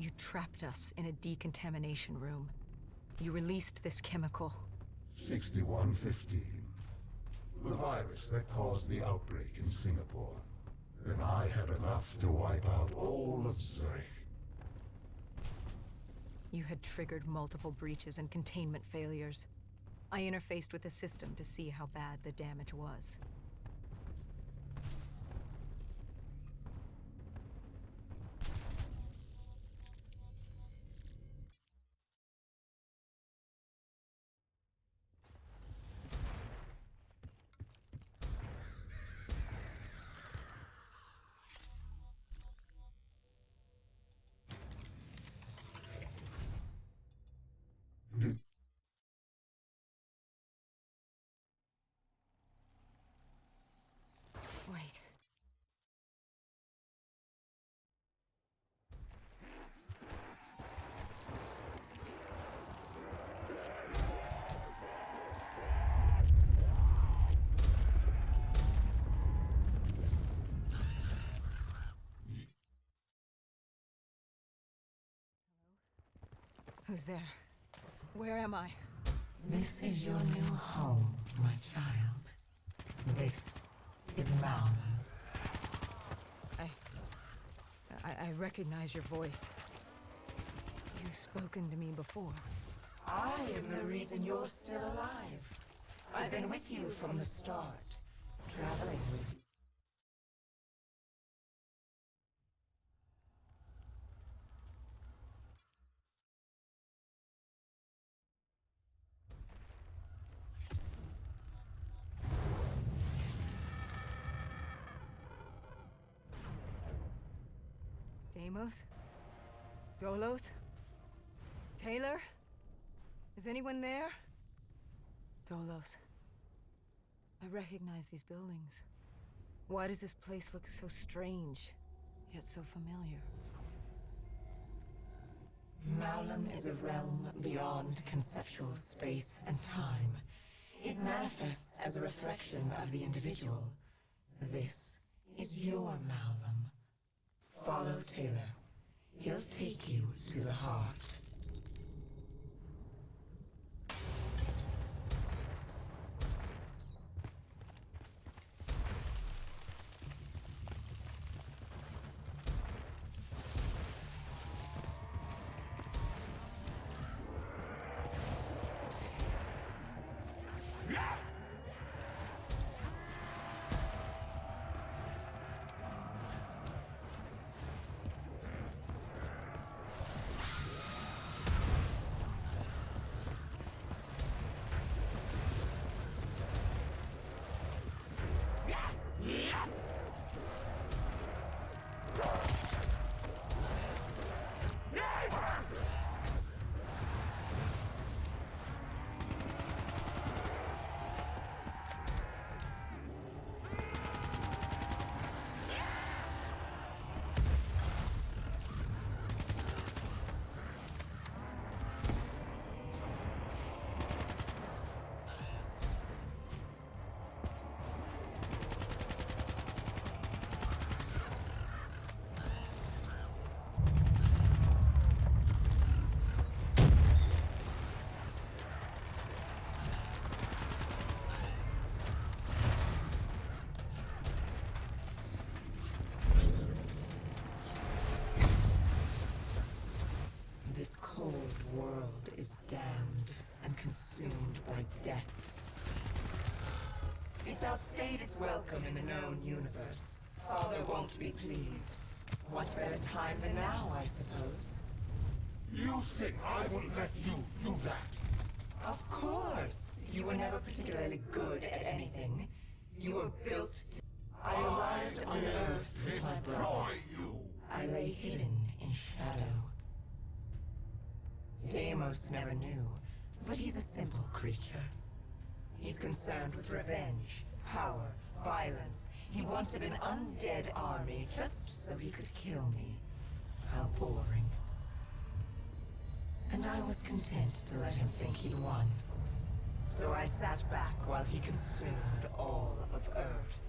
You trapped us in a decontamination room. You released this chemical. 6115. The virus that caused the outbreak in Singapore. And I had enough to wipe out all of Zurich. You had triggered multiple breaches and containment failures. I interfaced with the system to see how bad the damage was. Who's there? Where am I? This is your new home, my child. This is Malum. I recognize your voice. You've spoken to me before. I am the reason you're still alive. I've been with you from the start, traveling with you. Deimos? Dolos? Taylor? Is anyone there? Dolos. I recognize these buildings. Why does this place look so strange, yet so familiar? Malum is a realm beyond conceptual space and time. It manifests as a reflection of the individual. This is your Malum. Follow Taylor. He'll take you to the heart. This cold world is damned and consumed by death. It's outstayed its welcome in the known universe. Father won't be pleased. What better time than now, I suppose? You think I will let you do that? Of course! You were never particularly good at anything. You were built to... I arrived on Earth with my brother. Destroy you! I lay hidden in shadow. Deimos never knew, but he's a simple creature. He's concerned with revenge, power, violence. He wanted an undead army just so he could kill me. How boring. And I was content to let him think he'd won. So I sat back while he consumed all of Earth.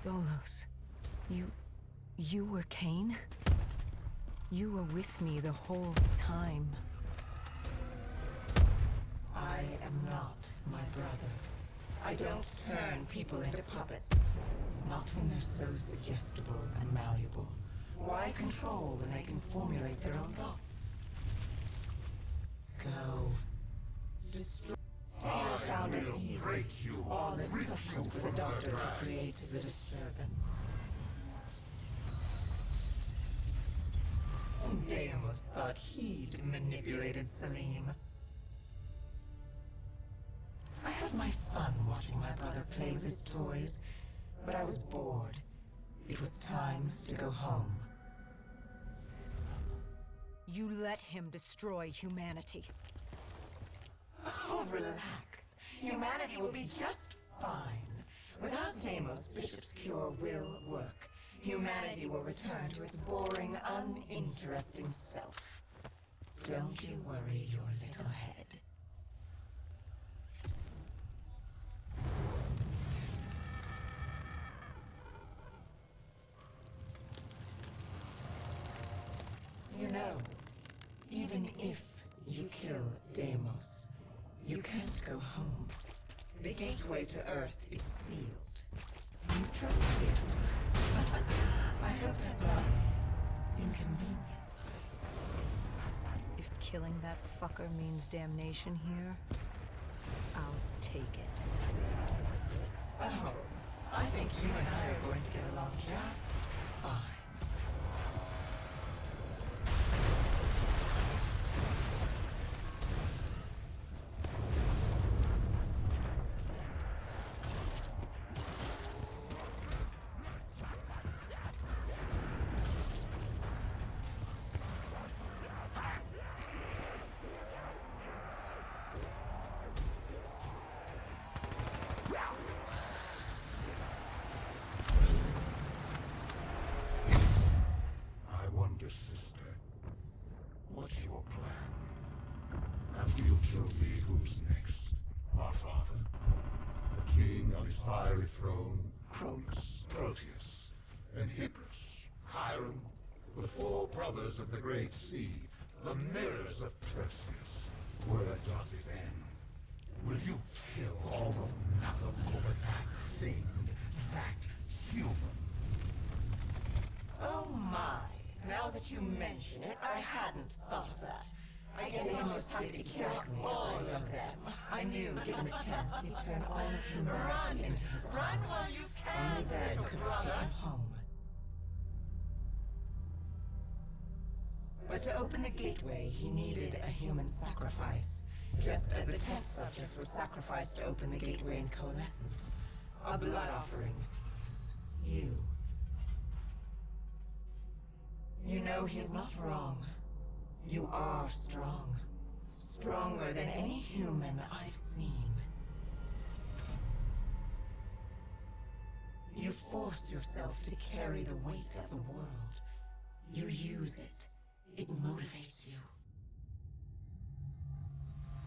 Dolos, you... You were Kane? You were with me the whole time. I am not my brother. I don't turn people into puppets. Not when they're so suggestible and malleable. Why control when they can formulate their own thoughts? Go. Destroy. Taylor found us easy. All it took was for the Doctor to create the disturbance. Deimos thought he'd manipulated Salim. I had my fun watching my brother play with his toys, but I was bored. It was time to go home. You let him destroy humanity. Oh, relax. Humanity will be just fine. Without Deimos, Bishop's cure will work. Humanity will return to its boring, uninteresting self. Don't you worry your little head. You know, even if you kill Deimos, you can't go home. The gateway to Earth is sealed. You tried it. I hope that's not inconvenient. If killing that fucker means damnation here, I'll take it. Oh, I think you and I are going to get along just fine. Sister, what's your plan? After you kill me, who's next? Our father? The king on his fiery throne? Cronus, Proteus, and Hybris, Chiron? The four brothers of the Great Sea, the mirrors of Perseus. Where does it end? Will you kill all of them over that thing, that human? Oh my. Now that you mention it, I hadn't thought of that. I guess I just have to kill all of them. I knew, given the chance, he'd turn all of humanity into his own. Run while you can, only then could have taken home. But to open the gateway, he needed a human sacrifice. Just as the test subjects were sacrificed to open the gateway in Coalescence. A blood offering. You. You know, he's not wrong. You are strong. Stronger than any human I've seen. You force yourself to carry the weight of the world. You use it. It motivates you.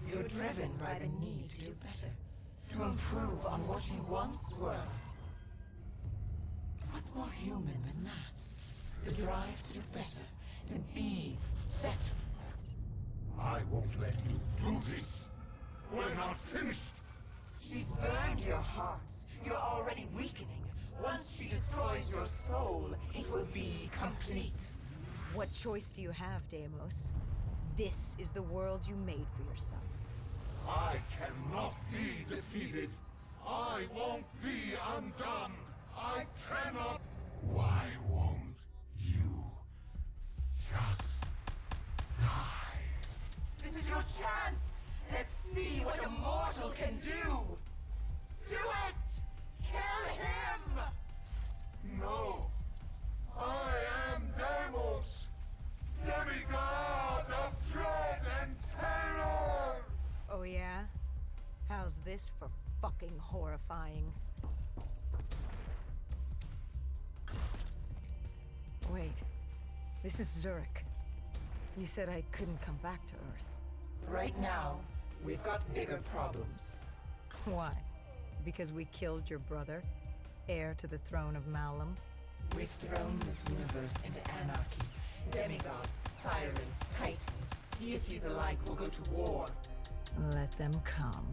You're driven by the need to do better. To improve on what you once were. What's more human than that? The drive to do better, to be better. I won't let you do this. We're not finished. She's burned your hearts. You're already weakening. Once she destroys your soul, it will be complete. What choice do you have, Deimos? This is the world you made for yourself. I cannot be defeated. I won't be undone. I cannot. Why won't you just die? This is your chance! Let's see what a mortal can do! Do it! Kill him! No. I am Deimos, demigod of dread and terror! Oh yeah? How's this for fucking horrifying? Wait, this is Zurich. You said I couldn't come back to Earth. Right now, we've got bigger problems. Why? Because we killed your brother, heir to the throne of Malum? We've thrown this universe into anarchy. Demigods, sirens, titans, deities alike will go to war. Let them come.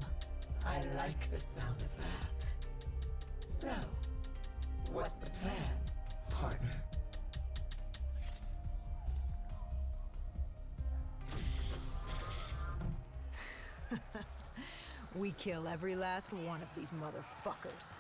I like the sound of that. So, what's the plan, partner? We kill every last one of these motherfuckers.